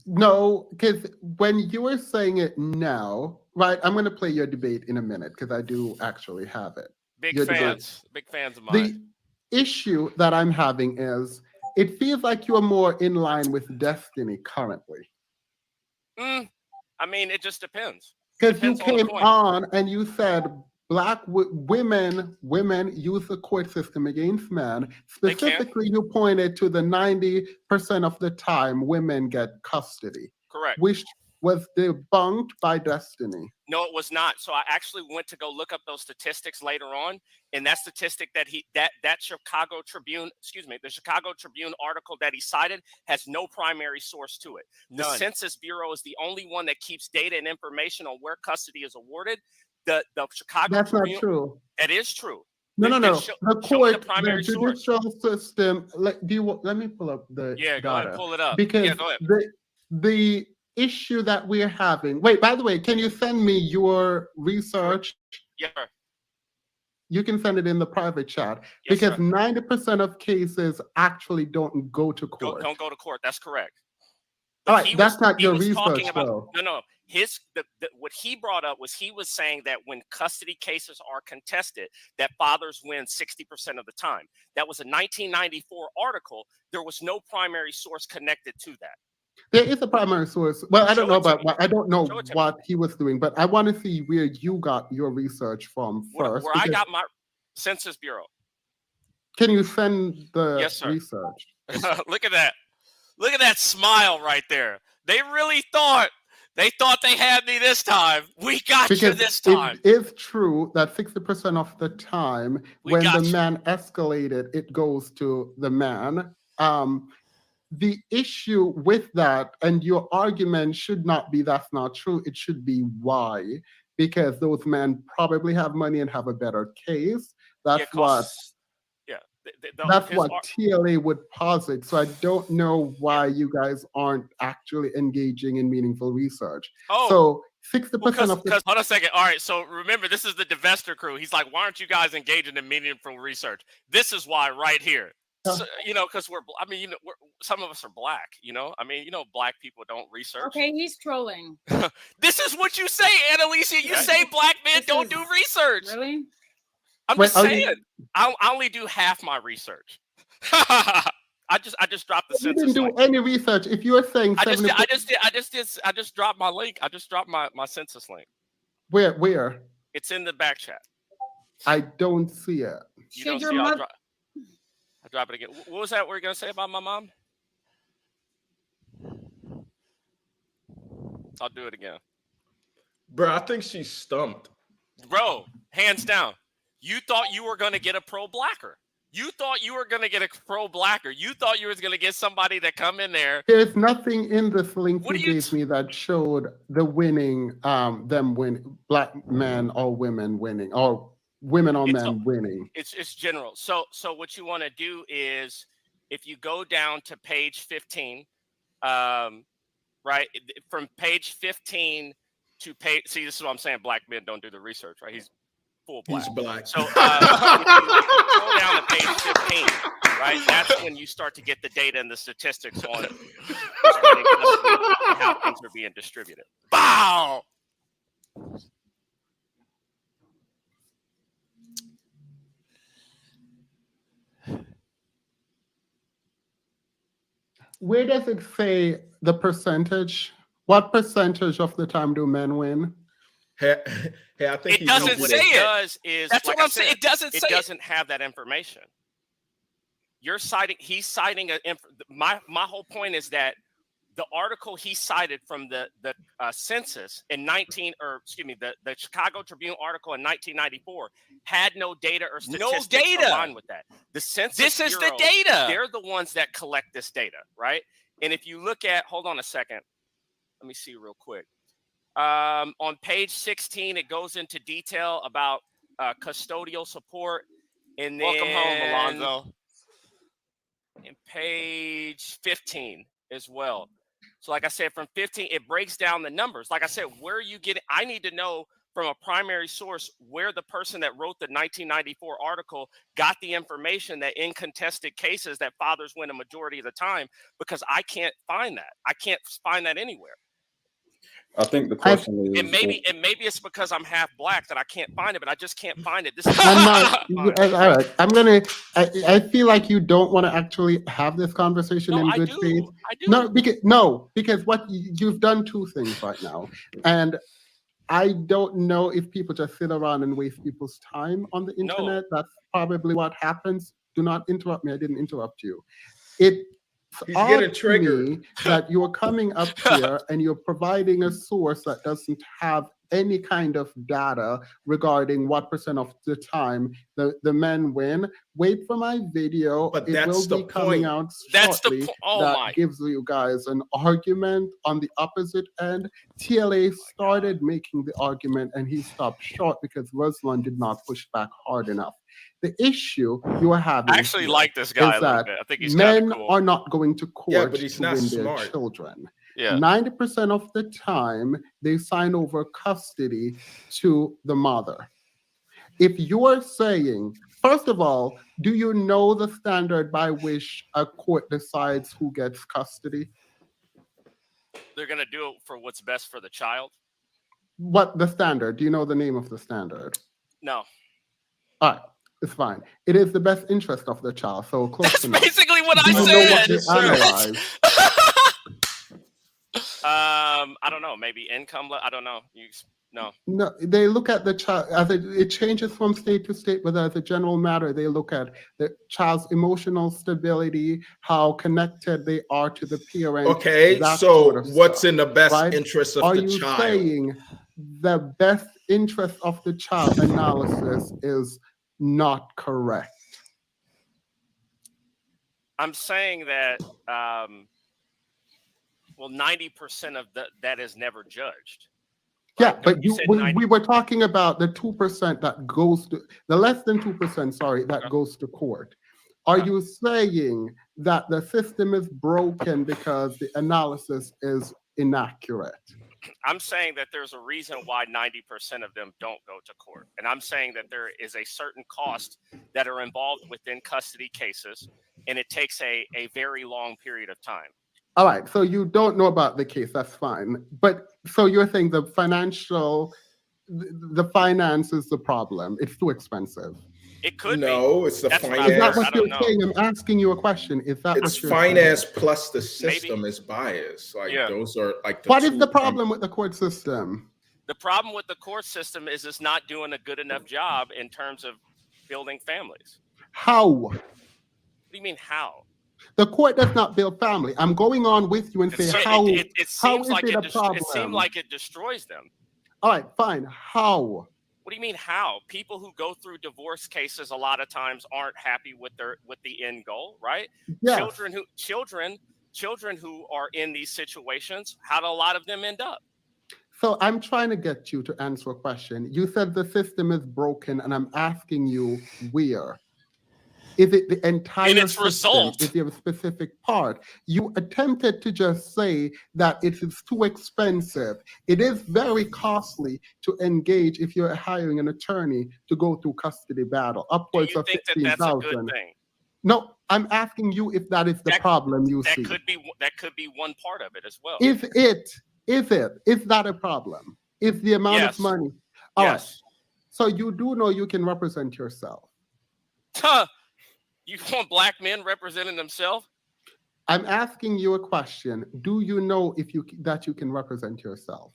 Speaker 3: No, because when you were saying it now, right? I'm going to play your debate in a minute because I do actually have it.
Speaker 1: Big fans of mine.
Speaker 3: The issue that I'm having is it feels like you're more in line with Destiny currently.
Speaker 1: I mean, it just depends.
Speaker 3: Because you came on and you said black women use the court system against men. Specifically, you pointed to the 90% of the time women get custody.
Speaker 1: Correct.
Speaker 3: Which was debunked by Destiny.
Speaker 1: No, it was not. So I actually went to go look up those statistics later on, and that statistic that that Chicago Tribune, the Chicago Tribune article that he cited has no primary source to it. The Census Bureau is the only one that keeps data and information on where custody is awarded. The Chicago
Speaker 3: That's
Speaker 1: Tribune,
Speaker 3: not true.
Speaker 1: That is true.
Speaker 3: No. The court,
Speaker 1: the
Speaker 3: judicial system. Let me pull up the
Speaker 1: go ahead and pull it up.
Speaker 3: Because
Speaker 1: go ahead.
Speaker 3: the issue that we're having. Wait, by the way, can you send me your research?
Speaker 1: Yeah.
Speaker 3: You can send it in the private chat.
Speaker 1: Yes,
Speaker 3: because
Speaker 1: sir.
Speaker 3: 90% of cases actually don't go to court.
Speaker 1: Don't go to court. That's correct.
Speaker 3: All right, that's not your research, though.
Speaker 1: No. What he brought up was he was saying that when custody cases are contested, that fathers win 60% of the time. That was a 1994 article. There was no primary source connected to that.
Speaker 3: There is a primary source. Well, I don't know what he was doing, but I want to see where you got your research from first.
Speaker 1: Where I got my Census Bureau.
Speaker 3: Can you send the
Speaker 1: Yes, sir.
Speaker 3: research?
Speaker 1: Look at that. Look at that smile right there. They really thought they had me this time. We got you this time.
Speaker 3: It is true that 60% of the time when the man escalated, it goes to the man. The issue with that, and your argument should not be that's not true. It should be why, because those men probably have money and have a better case. That's what TLA would posit. So I don't know why you guys aren't actually engaging in meaningful research. So 60% of the...
Speaker 1: Hold on a second. All right, so remember, this is the Divester crew. He's like, why aren't you guys engaging in meaningful research? This is why right here. So, because some of us are black, black people don't research.
Speaker 5: Okay, he's trolling.
Speaker 1: This is what you say, Annalisa. You say black men don't do research.
Speaker 5: Really?
Speaker 1: I'm just saying. I only do half my research. I just dropped the census.
Speaker 3: You didn't do any research. If you're saying
Speaker 1: I just dropped my link. I just dropped my census link.
Speaker 3: Where?
Speaker 1: It's in the back chat.
Speaker 3: I don't see it.
Speaker 1: You don't see it? I'll drop it again. What was that we were gonna say about my mom? I'll do it again.
Speaker 2: Bro, I think she's stumped.
Speaker 1: Bro, hands down. You thought you were gonna get a pro-blacker. You thought you were gonna get a pro-blacker. You thought you was gonna get somebody that come in there.
Speaker 3: There's nothing in this link you gave me that showed the winning, them win, black men or women winning, or women or men winning.
Speaker 1: It's general. So what you want to do is, if you go down to page 15, right, from page 15 to page. See, this is what I'm saying. Black men don't do the research, right? He's full black.
Speaker 2: He's black.
Speaker 1: So if you go down to page 15, right? That's when you start to get the data and the statistics on how things are being distributed. Bow.
Speaker 3: Where does it say the percentage? What percentage of the time do men win?
Speaker 2: Hey, I think
Speaker 1: it doesn't say it. That's what I'm saying. It doesn't say it. It doesn't have that information. You're citing. He's citing my whole point is that the article he cited from the census in the Chicago Tribune article in 1994 had no data or statistics aligned with that. The Census
Speaker 7: This is
Speaker 1: Bureau,
Speaker 7: the data.
Speaker 1: They're the ones that collect this data, right? And if you look at, hold on a second, let me see real quick. On page 16, it goes into detail about custodial support, and then
Speaker 7: Welcome home, Alonzo.
Speaker 1: And page 15 as well. So like I said, from 15, it breaks down the numbers. Like I said, where are you getting? I need to know from a primary source where the person that wrote the 1994 article got the information that in contested cases that fathers win a majority of the time, because I can't find that. I can't find that anywhere.
Speaker 6: I think the question is,
Speaker 1: and maybe it's because I'm half black that I can't find it, but I just can't find it. This is
Speaker 3: all right. I feel like you don't want to actually have this conversation in good faith.
Speaker 1: I do.
Speaker 3: Because what you've done two things right now, and I don't know if people just sit around and waste people's time on the internet. That's probably what happens. Do not interrupt me. I didn't interrupt you. He's getting triggered. That you're coming up here and you're providing a source that doesn't have any kind of data regarding what percent of the time the men win. Wait for my video.
Speaker 2: But
Speaker 3: it will be coming out shortly. That gives you guys an argument on the opposite end. TLA started making the argument and he stopped short because Ruslan did not push back hard enough. The issue you are having
Speaker 1: I actually like this guy a little bit. I think he's
Speaker 3: men
Speaker 1: cool.
Speaker 3: are not going to court
Speaker 2: but he's
Speaker 3: to
Speaker 2: not
Speaker 3: win
Speaker 2: smart.
Speaker 3: their children.
Speaker 1: Yeah.
Speaker 3: 90% of the time, they sign over custody to the mother. If you're saying, first of all, do you know the standard by which a court decides who gets custody?
Speaker 1: They're going to do it for what's best for the child.
Speaker 3: What the standard? Do you know the name of the standard?
Speaker 1: No.
Speaker 3: All right. It's fine. It is the best interest of the child. So close
Speaker 1: That's
Speaker 3: enough.
Speaker 1: basically what I
Speaker 3: Do you
Speaker 1: said.
Speaker 3: know what they analyze?
Speaker 1: I don't know. Maybe income. I don't know. No.
Speaker 3: No, they look at the child as it changes from state to state, but as a general matter, they look at the child's emotional stability, how connected they are to the parent.
Speaker 2: Okay,
Speaker 3: that
Speaker 2: so
Speaker 3: sort of
Speaker 2: what's
Speaker 3: stuff,
Speaker 2: in the best
Speaker 3: right?
Speaker 2: interest of
Speaker 3: Are
Speaker 2: the
Speaker 3: you
Speaker 2: child?
Speaker 3: saying the best interest of the child analysis is not correct?
Speaker 1: I'm saying that, well, 90% of that is never judged.
Speaker 3: Yeah,
Speaker 1: Right?
Speaker 3: but
Speaker 1: No,
Speaker 3: we were talking about the 2% that goes to, the less than 2%, sorry, that goes to court. Are you saying that the system is broken because the analysis is inaccurate?
Speaker 1: I'm saying that there's a reason why 90% of them don't go to court. And I'm saying that there is a certain cost that are involved within custody cases, and it takes a very long period of time.
Speaker 3: All right, so you don't know about the case, that's fine. But so you're saying the finance is the problem. It's too expensive.
Speaker 1: It could
Speaker 2: no,
Speaker 1: be.
Speaker 2: It's the
Speaker 1: That's
Speaker 2: finance.
Speaker 3: Is that what you're
Speaker 1: know.
Speaker 3: saying? I'm asking you a question. Is that
Speaker 2: it's
Speaker 3: what you're
Speaker 2: finance
Speaker 3: saying?
Speaker 2: plus the system
Speaker 1: Maybe.
Speaker 2: is biased. Like
Speaker 1: Yeah.
Speaker 2: those are like
Speaker 3: What is the problem with the court system?
Speaker 1: The problem with the court system is it's not doing a good enough job in terms of building families.
Speaker 3: How?
Speaker 1: What do you mean how?
Speaker 3: The court does not build family. I'm going on with you and say how.
Speaker 1: It seems
Speaker 3: how
Speaker 1: like
Speaker 3: is it a problem?
Speaker 1: It seems like it destroys them.
Speaker 3: All right, fine. How?
Speaker 1: What do you mean how? People who go through divorce cases a lot of times aren't happy with the end goal, right?
Speaker 3: Yes.
Speaker 1: Children who are in these situations, how do a lot of them end up?
Speaker 3: So I'm trying to get you to answer a question. You said the system is broken, and I'm asking you where. Is it the entire
Speaker 1: in its
Speaker 3: system?
Speaker 1: result?
Speaker 3: Is there a specific part? You attempted to just say that it is too expensive. It is very costly to engage if you're hiring an attorney to go through custody battle, upwards of $15,000.
Speaker 1: Do you think that that's a good thing?
Speaker 3: No, I'm asking you if that is the problem you see.
Speaker 1: That could be one part of it as well.
Speaker 3: Is that a problem? Is the amount of money? All right. So you do know you can represent yourself.
Speaker 1: You want black men representing themselves?
Speaker 3: I'm asking you a question. Do you know that you can represent yourself?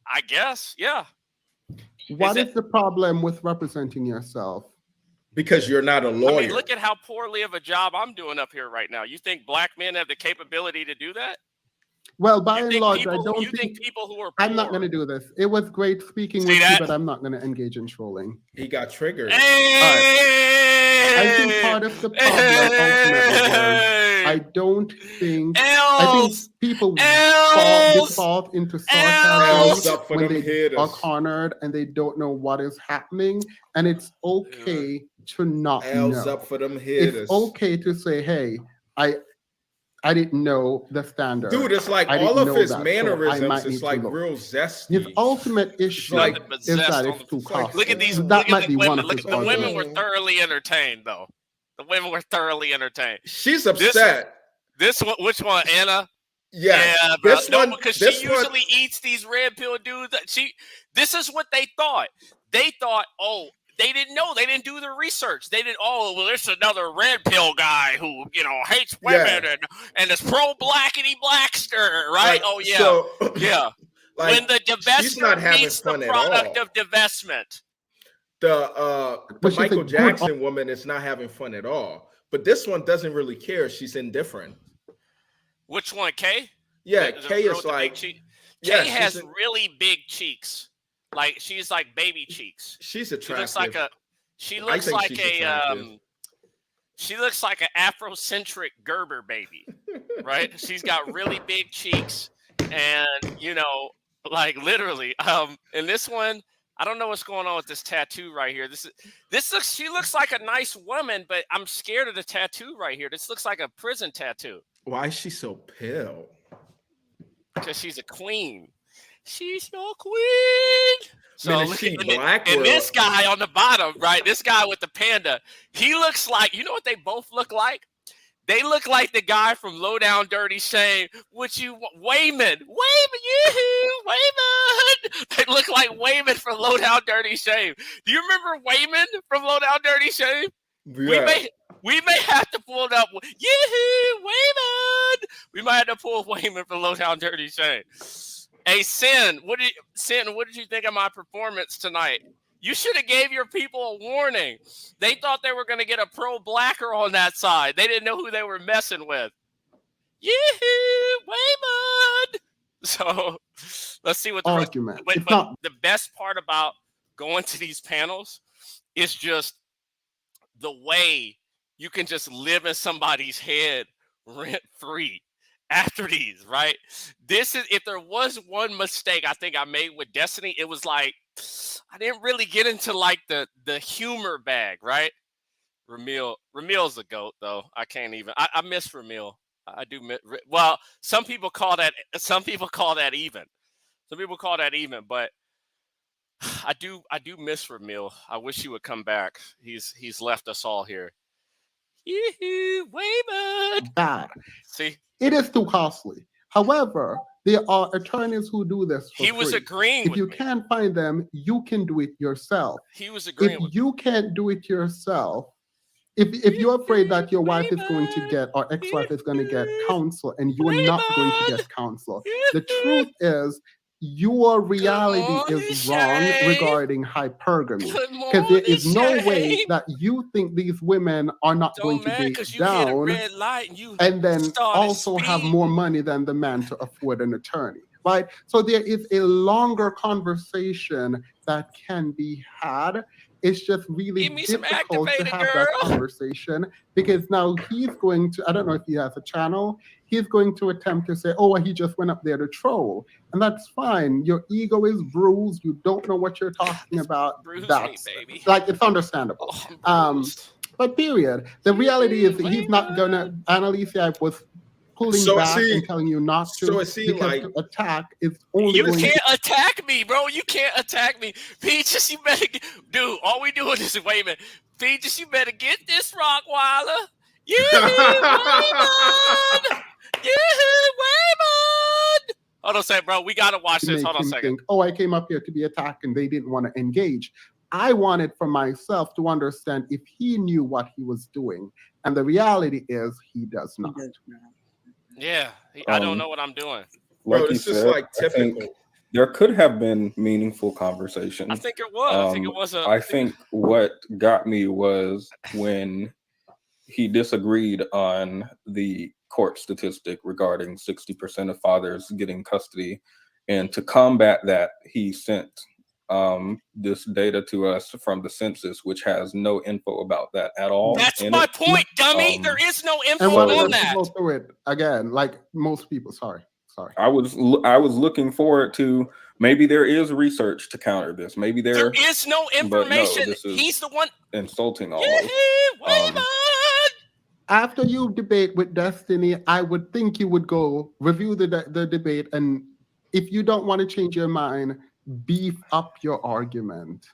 Speaker 1: I guess, yeah.
Speaker 3: What is the problem with representing yourself?
Speaker 2: Because you're not a lawyer.
Speaker 1: I mean, look at how poorly of a job I'm doing up here right now. You think black men have the capability to do that?
Speaker 3: Well, by and large, I don't
Speaker 1: think people who are poor.
Speaker 3: I'm not going to do this. It was great speaking with you, but I'm not going to engage in trolling.
Speaker 2: He got triggered.
Speaker 3: I think part of the problem ultimately was I think people default into sarcasm when they are cornered and they don't know what is happening, and it's okay to not know.
Speaker 2: Up for them hitters.
Speaker 3: It's okay to say, hey, I didn't know the standard.
Speaker 2: Dude, it's like all of his mannerisms is like real zesty.
Speaker 3: His ultimate issue is that it's too costly.
Speaker 1: Look at these.
Speaker 3: That might be one of his
Speaker 1: the women were thoroughly entertained, though. The women were thoroughly entertained.
Speaker 2: She's upset.
Speaker 1: This one, which one, Anna?
Speaker 2: Yes.
Speaker 1: Yeah,
Speaker 2: this one,
Speaker 1: because she usually eats these red pill dudes. This is what they thought. They thought, oh, they didn't know. They didn't do the research. They didn't. Oh, well, there's another red pill guy who hates women and is pro blackity blackster, right? Yeah. When the divestment meets the product of divestment.
Speaker 2: The Michael Jackson woman is not having fun at all. But this one doesn't really care. She's indifferent.
Speaker 1: Which one, Kay?
Speaker 2: Yeah, Kay is like.
Speaker 1: Kay has really big cheeks. Like she's like baby cheeks.
Speaker 2: She's attractive.
Speaker 1: She looks like an Afrocentric Gerber baby, right? She's got really big cheeks, and like literally. And this one, I don't know what's going on with this tattoo right here. She looks like a nice woman, but I'm scared of the tattoo right here. This looks like a prison tattoo.
Speaker 2: Why is she so pale?
Speaker 1: Because she's a queen. She's your queen. So look at this guy on the bottom, right? This guy with the panda. He looks like, you know what they both look like? They look like the guy from Low Down Dirty Shame. Waymon. They look like Waymon from Low Down Dirty Shame. Do you remember Waymon from Low Down Dirty Shame? Yeah. We may have to pull it up. Waymon. We might have to pull Waymon from Low Down Dirty Shame. Hey, Sin, what did you think of my performance tonight? You should have gave your people a warning. They thought they were going to get a pro-blacker on that side. They didn't know who they were messing with. Yee-hoo, Waymon! So let's see what the
Speaker 3: argument.
Speaker 1: But the best part about going to these panels is just the way you can just live in somebody's head rent-free after these, right? This is, if there was one mistake I think I made with Destiny, it was like I didn't really get into like the humor bag, right? Ramil's a goat though. I can't even. I miss Ramil. I do. Well, some people call that even. Some people call that even, but I do miss Ramil. I wish he would come back. He's left us all here. Yee-hoo, Waymon.
Speaker 3: Bad.
Speaker 1: See,
Speaker 3: it is too costly. However, there are attorneys who do this for
Speaker 1: He was
Speaker 3: free.
Speaker 1: agreeing
Speaker 3: If
Speaker 1: with
Speaker 3: you
Speaker 1: me.
Speaker 3: can't find them, you can do it yourself.
Speaker 1: He was agreeing with
Speaker 3: If you can't do it yourself, if you're afraid that your wife is going to get or ex-wife is going to get counsel and you're not going to get counsel, the truth is your reality is wrong regarding hypergamy. Because there is no way that you think these women are not going to break down and then also have more money than the man to afford an attorney. Right? So there is a longer conversation that can be had. It's just really difficult to have that conversation because now he's going to, I don't know if he has a channel, he's going to attempt to say, oh, he just went up there to troll. And that's fine. Your ego is bruised. You don't know what you're talking about. That's like, it's understandable. But period. The reality is that he's not going to, Annalisa was pulling back and telling you not to.
Speaker 2: So it seemed like
Speaker 3: attack is only
Speaker 1: you can't attack me, bro. You can't attack me. Peaches, you better dude, all we doing is Waymon. Peaches, you better get this Rockweiler. Waymon! Waymon! Hold on a second, bro. We gotta watch this. Hold on a second.
Speaker 3: Oh, I came up here to be attacked and they didn't want to engage. I wanted for myself to understand if he knew what he was doing. And the reality is he does not.
Speaker 1: Yeah, I don't know what I'm doing.
Speaker 6: Like
Speaker 2: Bro,
Speaker 6: you
Speaker 2: it's
Speaker 6: said,
Speaker 2: just like typical.
Speaker 6: There could have been meaningful conversation.
Speaker 1: I think it was.
Speaker 6: I think what got me was when he disagreed on the court statistic regarding 60% of fathers getting custody. And to combat that, he sent this data to us from the census, which has no info about that at all.
Speaker 1: That's my point, dummy. There is no info on that.
Speaker 3: Go through it again, like most people. Sorry.
Speaker 6: I was looking forward to maybe there is research to counter this. Maybe there
Speaker 1: is no information.
Speaker 6: No,
Speaker 1: he's the one
Speaker 6: insulting almost.
Speaker 3: After you debate with Destiny, I would think you would go review the debate, and if you don't want to change your mind, beef up your argument.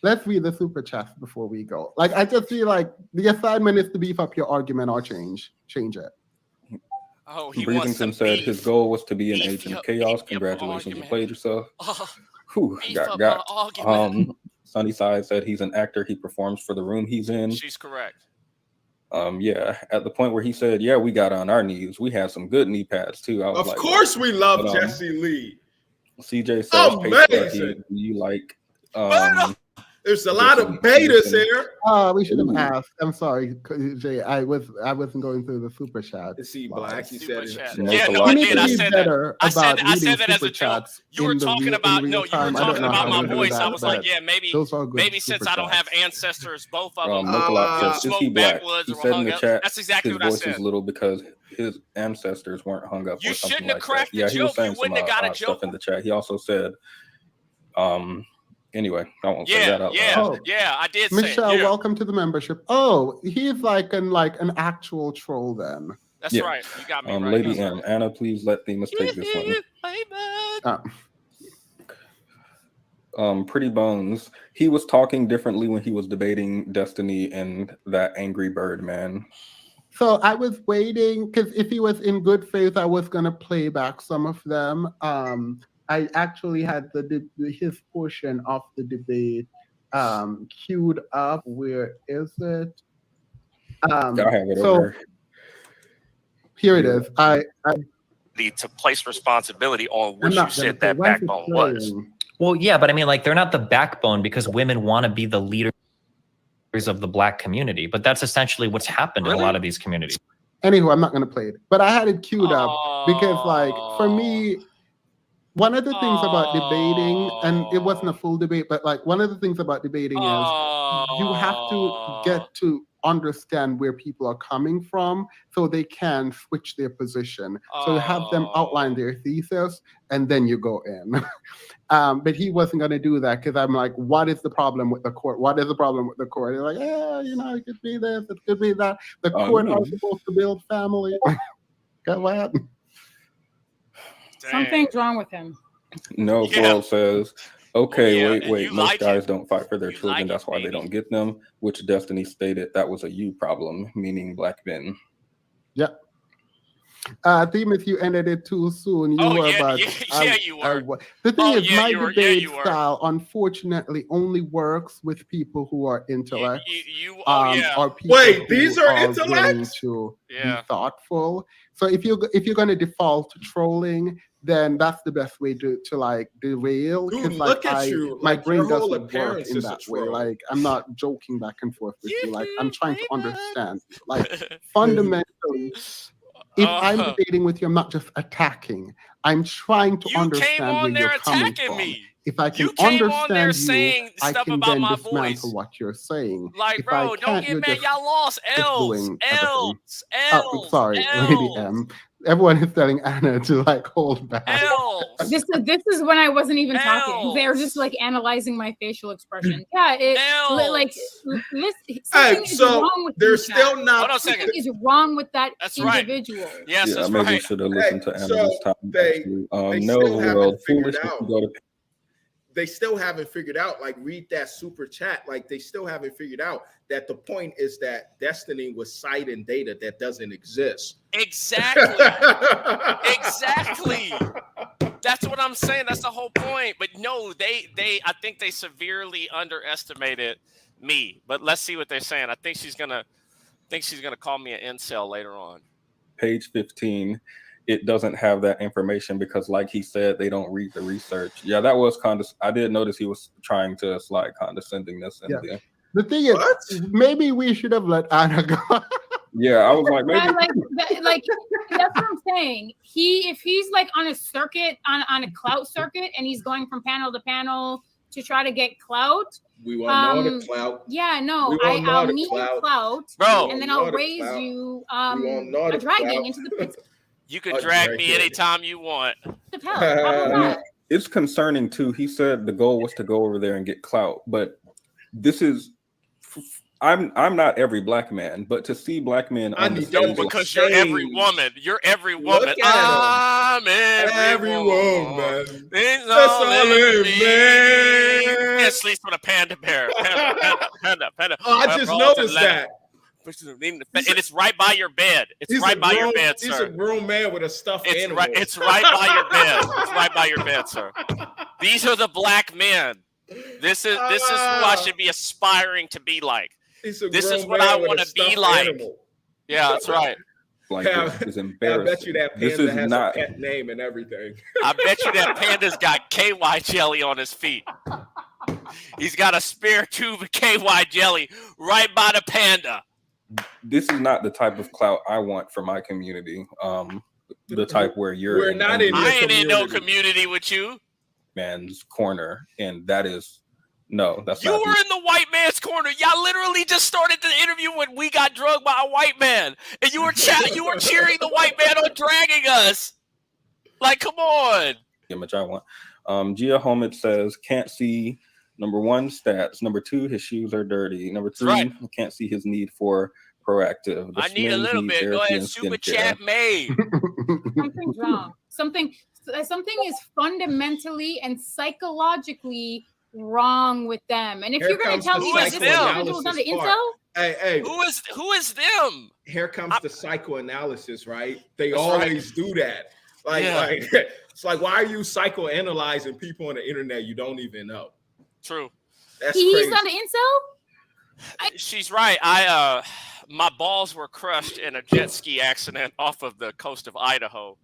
Speaker 3: Let's read the super chat before we go. Like, I just feel like the assignment is to beef up your argument or change it.
Speaker 1: Oh, he
Speaker 6: Breathington said his goal was to be an agent of chaos. Congratulations, you played yourself. Whew, got. Sunnyside said he's an actor. He performs for the room he's in.
Speaker 1: She's correct.
Speaker 6: Yeah, at the point where he said, yeah, we got on our knees. We had some good knee pads too. I was
Speaker 2: of
Speaker 6: like,
Speaker 2: course we love Jesse Lee.
Speaker 6: CJ says, you like
Speaker 2: there's a lot of betas here.
Speaker 3: We should have asked. I'm sorry, Jay. I wasn't going through the super chat.
Speaker 2: Is he black? He said it.
Speaker 1: Yeah, no, I did. I said that. I said that as a joke. You were talking about my voice. I was like, yeah, maybe since I don't have ancestors, both of them
Speaker 6: smoke backwoods or hung up.
Speaker 1: That's exactly what I said.
Speaker 6: His voice is little because his ancestors weren't hung up.
Speaker 1: You
Speaker 6: or something
Speaker 1: shouldn't have
Speaker 6: like
Speaker 1: cracked
Speaker 6: that.
Speaker 1: the
Speaker 6: Yeah,
Speaker 1: joke. You wouldn't have got a joke
Speaker 6: in the chat. He also said, anyway, I won't say that out loud.
Speaker 1: Yeah, I did.
Speaker 3: Michelle, welcome to the membership. Oh, he's like an actual troll then.
Speaker 1: That's right. You got me right.
Speaker 6: Lady M, Anna, please let Themis take this one. Pretty Bones. He was talking differently when he was debating Destiny and that Angry Bird man.
Speaker 3: So I was waiting because if he was in good faith, I was gonna play back some of them. I actually had his portion of the debate queued up. Where is it?
Speaker 6: I have it over.
Speaker 3: Here it is.
Speaker 1: to place responsibility on
Speaker 3: I'm
Speaker 1: what you
Speaker 3: not gonna
Speaker 1: said
Speaker 3: play.
Speaker 1: that
Speaker 3: Why is it
Speaker 1: backbone was.
Speaker 3: playing?
Speaker 7: Well, yeah, but I mean, like, they're not the backbone because women want to be the leaders of the Black community. But that's essentially what's happened in a lot of these communities.
Speaker 3: Anywho, I'm not gonna play it, but I had it queued up because, like, for me, one of the things about debating, and it wasn't a full debate, but like one of the things about debating is you have to get to understand where people are coming from so they can switch their position. So you have them outline their thesis and then you go in. But he wasn't going to do that because I'm like, what is the problem with the court? What is the problem with the court? They're like, yeah, you know, it could be this, it could be that. The court are supposed to build family. Got what happened?
Speaker 5: Something's wrong with him.
Speaker 6: No, Floral says, okay,
Speaker 1: and
Speaker 6: wait.
Speaker 1: you
Speaker 6: Most
Speaker 1: like
Speaker 6: guys
Speaker 1: it.
Speaker 6: don't fight for their
Speaker 1: You
Speaker 6: children.
Speaker 1: like
Speaker 6: That's
Speaker 1: it,
Speaker 6: why they
Speaker 1: baby.
Speaker 6: don't get them, which Destiny stated that was a you problem, meaning Black men.
Speaker 3: Yeah. Themis, you ended it too soon. You
Speaker 1: Oh,
Speaker 3: were,
Speaker 1: yeah,
Speaker 3: but
Speaker 1: yeah, you were.
Speaker 3: The thing
Speaker 1: Oh,
Speaker 3: is,
Speaker 1: yeah,
Speaker 3: my
Speaker 1: you were. Yeah,
Speaker 3: debate
Speaker 1: you were.
Speaker 3: style, unfortunately, only works with people who are intellects. Or people
Speaker 2: Wait, these
Speaker 3: who
Speaker 2: are
Speaker 3: willing
Speaker 2: intellects?
Speaker 3: to
Speaker 1: Yeah.
Speaker 3: be thoughtful. So if you're going to default to trolling, then that's the best way to like derail.
Speaker 2: Dude,
Speaker 3: 'Cause,
Speaker 2: look
Speaker 3: like,
Speaker 2: at you.
Speaker 3: My
Speaker 2: Like,
Speaker 3: brain
Speaker 2: your whole
Speaker 3: doesn't work
Speaker 2: appearance
Speaker 3: in
Speaker 2: is a
Speaker 3: that way.
Speaker 2: troll.
Speaker 3: Like, I'm not joking back and forth with you. Like, I'm trying to understand. Like,
Speaker 1: Yeah.
Speaker 3: fundamentally, if I'm debating with you, I'm not just attacking. I'm trying to
Speaker 1: You came
Speaker 3: understand where
Speaker 1: on there
Speaker 3: you're coming
Speaker 1: attacking
Speaker 3: from.
Speaker 1: me.
Speaker 3: If I can
Speaker 1: You came on there
Speaker 3: understand you,
Speaker 1: saying
Speaker 3: I
Speaker 1: stuff
Speaker 3: can
Speaker 1: about
Speaker 3: then
Speaker 1: my
Speaker 3: dismantle
Speaker 1: voice.
Speaker 3: what you're saying.
Speaker 1: Like,
Speaker 3: If
Speaker 1: bro,
Speaker 3: I
Speaker 1: don't
Speaker 3: can't,
Speaker 1: get
Speaker 3: you're
Speaker 1: mad.
Speaker 3: just
Speaker 1: Y'all lost. L's,
Speaker 3: doing everything.
Speaker 1: L's,
Speaker 3: Oh,
Speaker 1: L's,
Speaker 3: sorry, Lady
Speaker 1: L's,
Speaker 3: M. Everyone is telling Anna to like hold back.
Speaker 1: L's.
Speaker 5: This is when I wasn't even talking. They were just
Speaker 1: L's.
Speaker 5: like analyzing my facial expression. Yeah, it like
Speaker 2: Hey,
Speaker 5: something is
Speaker 2: so
Speaker 5: wrong with
Speaker 2: they're
Speaker 5: you,
Speaker 2: still
Speaker 5: Pat.
Speaker 2: not.
Speaker 1: Hold on a second.
Speaker 5: Something is wrong with that
Speaker 1: That's right.
Speaker 5: individual.
Speaker 1: Yes,
Speaker 6: Yeah,
Speaker 1: that's
Speaker 6: maybe
Speaker 1: right.
Speaker 6: should have listened to Anna
Speaker 2: so
Speaker 6: this time.
Speaker 2: they
Speaker 6: No,
Speaker 2: still haven't
Speaker 6: world
Speaker 2: figured
Speaker 6: foolish.
Speaker 2: out. They still haven't figured out, like, read that super chat. Like, they still haven't figured out that the point is that Destiny was citing data that doesn't exist.
Speaker 1: Exactly. Exactly. That's what I'm saying. That's the whole point. But no, I think they severely underestimated me. But let's see what they're saying. I think she's gonna call me an incel later on.
Speaker 6: Page 15. It doesn't have that information because, like he said, they don't read the research. Yeah, that was I did notice he was trying to slide condescendingness in there.
Speaker 3: The thing is, maybe we should have let Anna go.
Speaker 6: Yeah, I was like, maybe.
Speaker 5: And like that's what I'm saying. If he's like on a circuit, on a clout circuit, and he's going from panel to panel to try to get clout.
Speaker 2: We want know the clout.
Speaker 5: Yeah, no, I'll need clout,
Speaker 1: bro,
Speaker 5: and then I'll raise you a dragon into the pit.
Speaker 1: You could drag me anytime you want.
Speaker 6: It's concerning too. He said the goal was to go over there and get clout, but this is. I'm not every Black man, but to see Black men on the stage,
Speaker 1: because you're every woman. You're every woman. I'm every woman. It's all in me. Can't sleep with a panda bear. Panda.
Speaker 2: Oh, I just noticed that.
Speaker 1: And it's right by your bed. It's right by your bed, sir.
Speaker 2: He's a grown man with a stuffed animal.
Speaker 1: It's right by your bed. It's right by your bed, sir. These are the Black men. This is who I should be aspiring to be like. This is what I want to be like.
Speaker 2: Animal.
Speaker 1: Yeah, that's right.
Speaker 6: Like, it's embarrassing.
Speaker 2: I bet you that panda has a pet name and everything.
Speaker 1: I bet you that panda's got KY jelly on his feet. He's got a spare tube of KY jelly right by the panda.
Speaker 6: This is not the type of clout I want for my community. The type where you're
Speaker 2: I
Speaker 1: ain't in no community with you.
Speaker 6: Man's corner, and that is that's
Speaker 1: you were in the white man's corner. Y'all literally just started the interview when we got drugged by a white man, and you were cheering the white man on dragging us. Like, come on.
Speaker 6: Image I want. Gia Homid says can't see. Number 1, stats. Number 2, his shoes are dirty. Number 3, can't see his need for proactive.
Speaker 1: I need a little bit. Go ahead, super chat made.
Speaker 5: Something's wrong. Something is fundamentally and psychologically wrong with them. And if you're going to tell me that this individual's on the incel,
Speaker 2: hey,
Speaker 1: who is them?
Speaker 2: Here comes the psychoanalysis, right? They always do that. Like it's like, why are you psychoanalyzing people on the internet you don't even know?
Speaker 1: True.
Speaker 2: That's
Speaker 5: he's
Speaker 2: crazy.
Speaker 5: on the incel.
Speaker 1: She's right. My balls were crushed in a jet ski accident off of the coast of Idaho.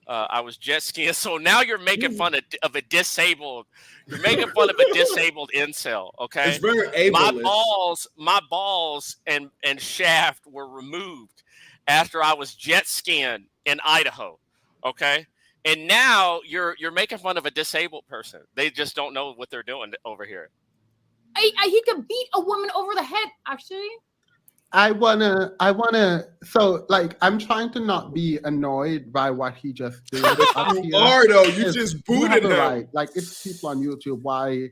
Speaker 1: I was jet skiing. So now you're making fun of a disabled. You're making fun of a disabled incel. Okay.
Speaker 2: It's very ableist.
Speaker 1: My balls and shaft were removed after I was jet skiing in Idaho. Okay. And now you're making fun of a disabled person. They just don't know what they're doing over here.
Speaker 5: He could beat a woman over the head. Actually,
Speaker 3: I wanna. So, like, I'm trying to not be annoyed by what he just did.
Speaker 2: You are though. You just
Speaker 3: You
Speaker 2: booted
Speaker 3: have
Speaker 2: him.
Speaker 3: a right. Like, it's people on YouTube. Why?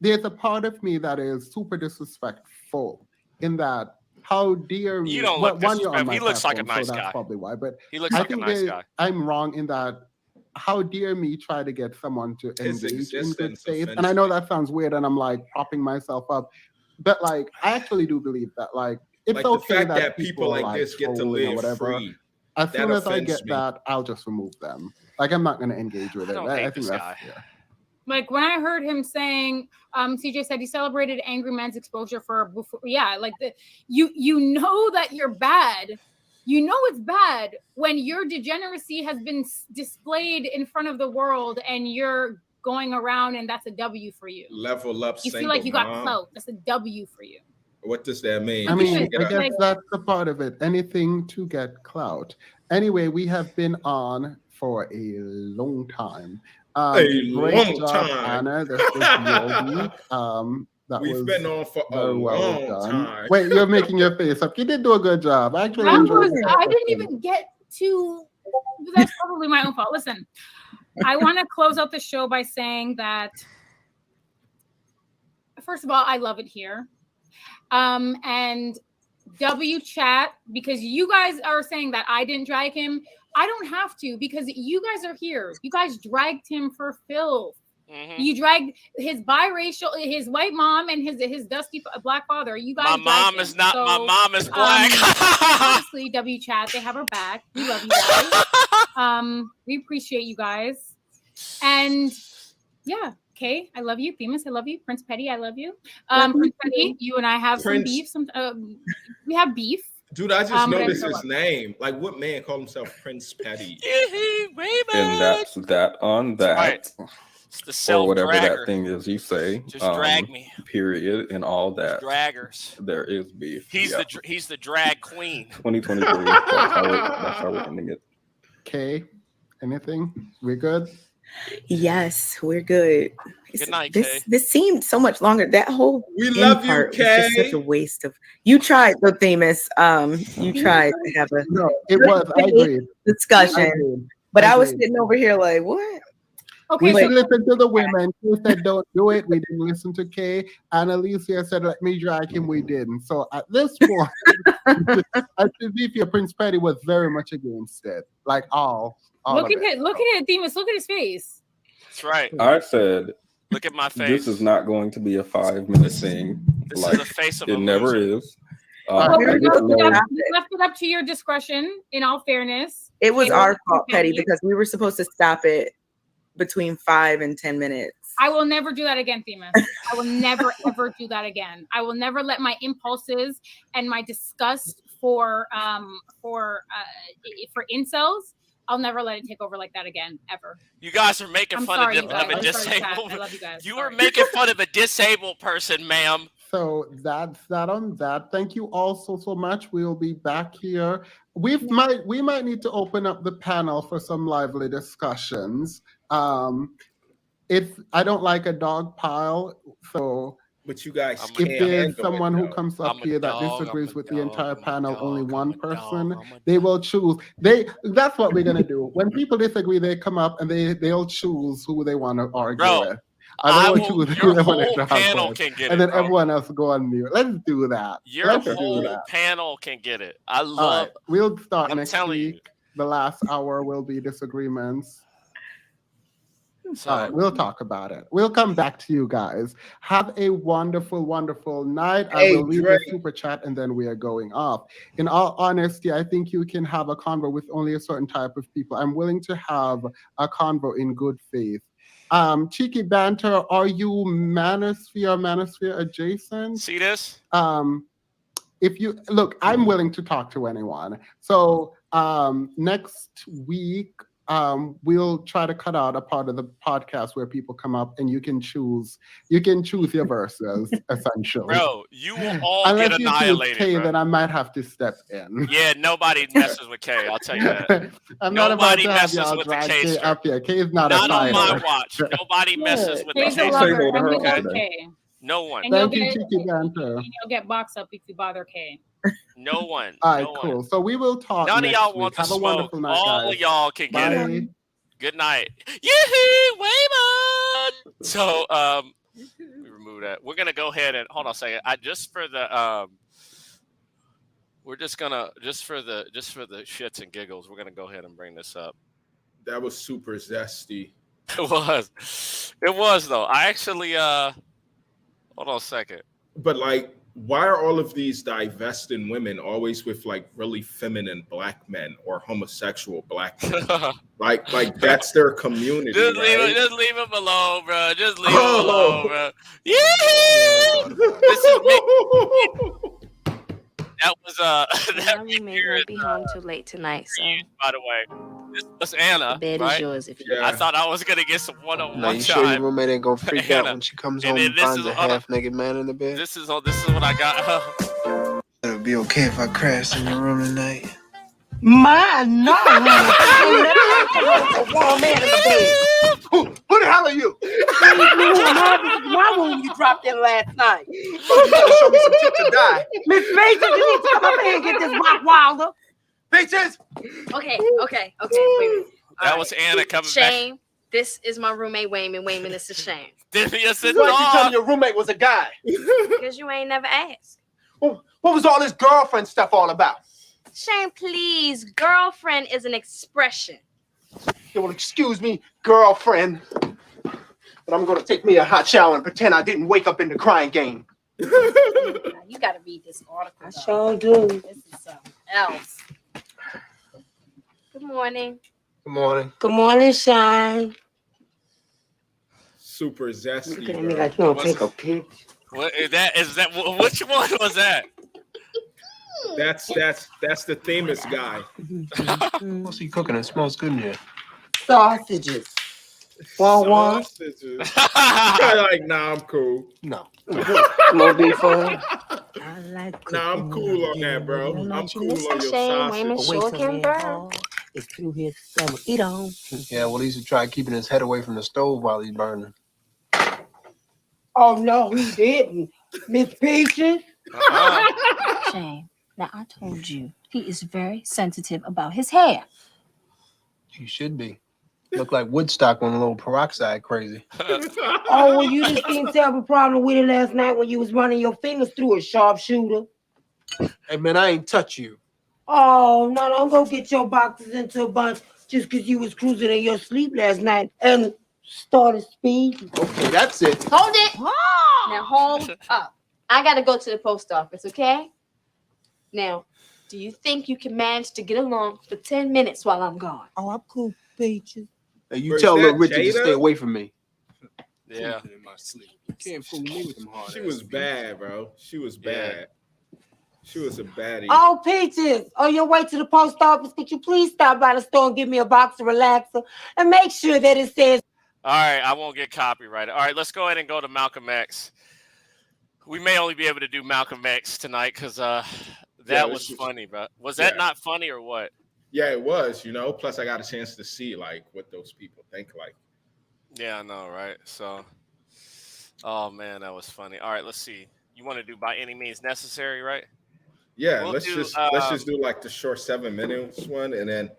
Speaker 3: There's a part of me that is super disrespectful in that. How dare me?
Speaker 1: You don't
Speaker 3: Well,
Speaker 1: look
Speaker 3: one, you're on
Speaker 1: disrespectful.
Speaker 3: my
Speaker 1: He looks like a
Speaker 3: platform,
Speaker 1: nice
Speaker 3: so
Speaker 1: guy.
Speaker 3: that's probably why. But
Speaker 1: He looks
Speaker 3: I
Speaker 1: like a
Speaker 3: think
Speaker 1: nice guy.
Speaker 3: I'm wrong in that. How dare me try to get someone to
Speaker 2: His
Speaker 3: engage in good
Speaker 2: existence
Speaker 3: faith?
Speaker 2: offends
Speaker 3: And I know
Speaker 2: me.
Speaker 3: that sounds weird, and I'm like propping myself up, but like I actually do believe that like it's
Speaker 2: Like
Speaker 3: okay
Speaker 2: the fact that people like
Speaker 3: like
Speaker 2: this get to
Speaker 3: trolling or
Speaker 2: live
Speaker 3: whatever.
Speaker 2: free.
Speaker 3: As
Speaker 2: That
Speaker 3: soon as I
Speaker 2: offends
Speaker 3: get
Speaker 2: me.
Speaker 3: that, I'll just remove them. Like I'm not going to engage with
Speaker 1: I
Speaker 3: it.
Speaker 1: don't
Speaker 3: I
Speaker 1: hate
Speaker 3: think
Speaker 1: this
Speaker 3: that's
Speaker 1: guy.
Speaker 3: fair.
Speaker 5: like when I heard him saying, CJ said he celebrated angry man's exposure for like you know that you're bad. You know it's bad when your degeneracy has been displayed in front of the world and you're going around and that's a W for you.
Speaker 2: Level up.
Speaker 5: You feel like you got clout. That's a W for you.
Speaker 2: What does that mean?
Speaker 3: I mean,
Speaker 2: Get
Speaker 3: I
Speaker 2: up.
Speaker 3: guess that's the part of it. Anything to get clout. Anyway, we have been on for a long time.
Speaker 2: A
Speaker 3: Great
Speaker 2: long
Speaker 3: job,
Speaker 2: time.
Speaker 3: Anna. This was your week. That
Speaker 2: We've
Speaker 3: was
Speaker 2: been on for a
Speaker 3: very well
Speaker 2: long
Speaker 3: done.
Speaker 2: time.
Speaker 3: Wait, you're making your face up. You did do a good job. I actually
Speaker 5: I
Speaker 3: enjoyed it.
Speaker 5: didn't even get to. That's probably my own fault. Listen, I want to close out the show by saying that, first of all, I love it here. And W chat, because you guys are saying that I didn't drag him. I don't have to because you guys are here. You guys dragged him for filth. Mm-hmm. You dragged his biracial, his white mom, and his dusty black father. You guys.
Speaker 1: My mom is not. So, my mom is black.
Speaker 5: Honestly, W chat, they have her back. We love you guys. We appreciate you guys, and yeah. Okay, I love you, Themis. I love you, Prince Petty. I love you, Prince Petty. You and I have some beef. We have beef.
Speaker 2: Dude, I just noticed his name. Like, what man called himself Prince Petty?
Speaker 1: Waymon.
Speaker 6: And that's that on that.
Speaker 1: Right. It's the
Speaker 6: or whatever
Speaker 1: dragger.
Speaker 6: that thing is you say.
Speaker 1: Just drag me.
Speaker 6: Period and all that.
Speaker 1: Draggers.
Speaker 6: There is beef.
Speaker 1: He's the drag queen.
Speaker 6: 2023. That's how we're ending it.
Speaker 3: Okay. Anything? We good?
Speaker 4: Yes, we're good.
Speaker 1: Good night,
Speaker 4: this
Speaker 1: Kay.
Speaker 4: This seemed so much longer. That whole
Speaker 2: love you, Kay.
Speaker 4: was just such a waste of. You tried the Themis. You tried to have a
Speaker 3: it was. I agreed.
Speaker 4: Discussion, but I was sitting over here like, what?
Speaker 3: Okay, we should listen to the women. Kay said, "Don't do it." We didn't listen to Kay. Annalisa said, "Let me drag him." We didn't. So at this point, I believe your Prince Petty was very much against it. Like all
Speaker 5: look at it. Look at it, Themis. Look at his face.
Speaker 1: That's right.
Speaker 6: I said,
Speaker 1: look at my face.
Speaker 6: This is not going to be a 5-minute thing.
Speaker 1: This is the face of
Speaker 6: it
Speaker 1: a
Speaker 6: never
Speaker 1: loser.
Speaker 6: is.
Speaker 5: We left it up to your discretion. In all fairness,
Speaker 4: it was our fault, Petty, because we were supposed to stop it between 5 and 10 minutes.
Speaker 5: I will never do that again, Themis. I will never ever do that again. I will never let my impulses and my disgust for incels. I'll never let it take over like that again, ever.
Speaker 1: You guys are making fun of a disabled.
Speaker 5: I love you guys.
Speaker 1: You are making fun of a disabled person, ma'am.
Speaker 3: So that's that on that. Thank you all so much. We'll be back here. We might need to open up the panel for some lively discussions. If I don't like a dog pile, so
Speaker 2: but you guys,
Speaker 3: if there's someone who comes up here that disagrees with the entire panel, only one person, they will choose. That's what we're gonna do. When people disagree, they come up and they'll choose who they want to argue with.
Speaker 1: Your whole panel can get it,
Speaker 3: and then
Speaker 1: bro.
Speaker 3: Everyone else go on mute. Let's do that.
Speaker 1: Your whole panel can get it. I love.
Speaker 3: Right. We'll start next week.
Speaker 1: You.
Speaker 3: The last hour will be disagreements.
Speaker 1: So,
Speaker 3: all right, we'll talk about it. We'll come back to you guys. Have a wonderful, wonderful night. I will read the super chat and then we are going off. In all honesty, I think you can have a convo with only a certain type of people. I'm willing to have a convo in good faith. Cheeky banter, are you manosphere adjacent?
Speaker 1: See this?
Speaker 3: If you look, I'm willing to talk to anyone. So next week, we'll try to cut out a part of the podcast where people come up and you can choose your verses, essentially.
Speaker 1: Bro, you will all
Speaker 3: Unless
Speaker 1: get
Speaker 3: you choose
Speaker 1: annihilated,
Speaker 3: K,
Speaker 1: bro.
Speaker 3: then I might have to step in.
Speaker 1: Yeah, nobody messes with K. I'll tell you that.
Speaker 3: I'm not about
Speaker 1: Nobody
Speaker 3: to have
Speaker 1: messes
Speaker 3: y'all
Speaker 1: with the
Speaker 3: drag
Speaker 1: K
Speaker 3: K
Speaker 1: strip.
Speaker 3: up here. K is not
Speaker 1: Not
Speaker 3: a
Speaker 1: on my
Speaker 3: fighter.
Speaker 1: watch. Nobody messes with the
Speaker 5: K's
Speaker 1: K
Speaker 5: a
Speaker 6: Say
Speaker 1: strip.
Speaker 5: lover,
Speaker 6: no to
Speaker 5: and
Speaker 6: her
Speaker 5: we
Speaker 6: all
Speaker 5: got
Speaker 6: day.
Speaker 5: K.
Speaker 1: No one.
Speaker 5: And you'll
Speaker 3: Thank you,
Speaker 5: get
Speaker 3: Cheeky Banter.
Speaker 5: and you'll get box up if you bother K.
Speaker 1: No one.
Speaker 3: All right,
Speaker 1: No one.
Speaker 3: cool. So we will talk
Speaker 1: None of
Speaker 3: next
Speaker 1: y'all
Speaker 3: week.
Speaker 1: want to
Speaker 3: Have a
Speaker 1: smoke.
Speaker 3: wonderful night,
Speaker 1: All
Speaker 3: guys.
Speaker 1: of y'all can get
Speaker 3: Bye.
Speaker 1: it. Good night. Yoo-hoo, Waymon! So, we remove that. We're gonna go ahead and hold on a second. We're just gonna just for the shits and giggles, we're gonna go ahead and bring this up.
Speaker 2: That was super zesty.
Speaker 1: It was though. I actually hold on a second.
Speaker 2: But like, why are all of these divesting women always with like really feminine black men or homosexual black men? like that's their community.
Speaker 1: Just leave him alone, bro. Just leave him alone, bro. Yeah. This is me. That was
Speaker 8: My roommate won't be home too late tonight, so
Speaker 1: by the way. This was Anna.
Speaker 8: the bed
Speaker 1: right?
Speaker 8: is yours if you.
Speaker 2: Yeah.
Speaker 1: I thought I was gonna get some one-on-one
Speaker 9: Now you
Speaker 1: time.
Speaker 9: sure your roommate ain't gonna freak out
Speaker 1: Anna.
Speaker 9: when she comes
Speaker 1: And
Speaker 9: home
Speaker 1: then
Speaker 9: and
Speaker 1: this
Speaker 9: finds
Speaker 1: is
Speaker 9: a
Speaker 1: on a-
Speaker 9: half-naked man in the bed?
Speaker 1: This is what I got.
Speaker 9: It'll be okay if I crash in your room tonight.
Speaker 10: Man, no. One man in the bed.
Speaker 9: Who the hell are you?
Speaker 10: My room you dropped in last night.
Speaker 9: You gotta show me some tits to die.
Speaker 10: Miss Peaches, you need to come up here and get this rock wilder.
Speaker 9: Peaches!
Speaker 8: Okay. Wait a minute.
Speaker 1: That
Speaker 8: All
Speaker 1: was
Speaker 8: right.
Speaker 1: Anna coming
Speaker 8: Shane, this is my roommate Waymon. Waymon, this is Shane.
Speaker 1: back. Yes,
Speaker 9: Why did you tell me your roommate was a guy?
Speaker 8: Because you ain't never asked.
Speaker 9: What was all this girlfriend stuff all about?
Speaker 8: Shane, please. Girlfriend is an expression.
Speaker 9: You will excuse me, girlfriend. But I'm gonna take me a hot shower and pretend I didn't wake up in the crying game.
Speaker 8: Now, you got to read this article.
Speaker 10: I
Speaker 8: though.
Speaker 10: sure do.
Speaker 8: This is something else. Good morning.
Speaker 9: Good morning.
Speaker 10: Good morning, Shine.
Speaker 2: Super zesty.
Speaker 10: Look at me
Speaker 2: bro.
Speaker 10: like you don't take a picture.
Speaker 1: What is that? Which one was that?
Speaker 2: That's the famous guy.
Speaker 9: What's he cooking? It smells good in here.
Speaker 10: Sausages. One.
Speaker 2: Sausages. Like, nah, I'm cool.
Speaker 9: No.
Speaker 10: More beef for I like
Speaker 2: Nah, I'm cool on that, bro. I'm cool on your
Speaker 8: Shane,
Speaker 2: sausage.
Speaker 8: Waymon sure can burn.
Speaker 10: It's through his summer. Eat on.
Speaker 9: Yeah, well, he should try keeping his head away from the stove while he's burning.
Speaker 10: Oh no, he didn't. Miss Peaches.
Speaker 11: Shane, now I told you he is very sensitive about his hair.
Speaker 9: He should be. Look like Woodstock on a little peroxide crazy.
Speaker 10: Oh, well, you just didn't have a problem with it last night when you was running your fingers through a sharpshooter.
Speaker 9: Hey, man, I ain't touch you.
Speaker 10: Oh, no, don't go get your boxes into a bunch just because you was cruising in your sleep last night and started speeding.
Speaker 9: Okay, that's it.
Speaker 8: Hold it. Now hold up. I got to go to the post office, okay? Now, do you think you can manage to get along for 10 minutes while I'm gone?
Speaker 10: Oh, I'm cool, Peaches.
Speaker 9: Hey, you
Speaker 2: Where's
Speaker 9: tell
Speaker 2: that,
Speaker 9: little Richard to
Speaker 2: Jada?
Speaker 9: stay away from me.
Speaker 1: Yeah.
Speaker 9: In my sleep. You can't fool me with them hard
Speaker 2: She
Speaker 9: ass
Speaker 2: was
Speaker 9: beats.
Speaker 2: bad, bro. She was bad. She was a baddie.
Speaker 10: Oh, Peaches, on your way to the post office, could you please stop by the store and give me a box of relaxer and make sure that it says.
Speaker 1: All right, I won't get copyrighted. All right, let's go ahead and go to Malcolm X. We may only be able to do Malcolm X tonight because that was funny, bro. Was that not funny or what?
Speaker 2: Yeah, it was, Plus, I got a chance to see like what those people think like.
Speaker 1: Yeah, I know, right? So, oh man, that was funny. All right, let's see. You want to do by any means necessary, right?
Speaker 2: Yeah,
Speaker 1: We'll
Speaker 2: let's
Speaker 1: do,
Speaker 2: just do like the short 7 minutes one, and then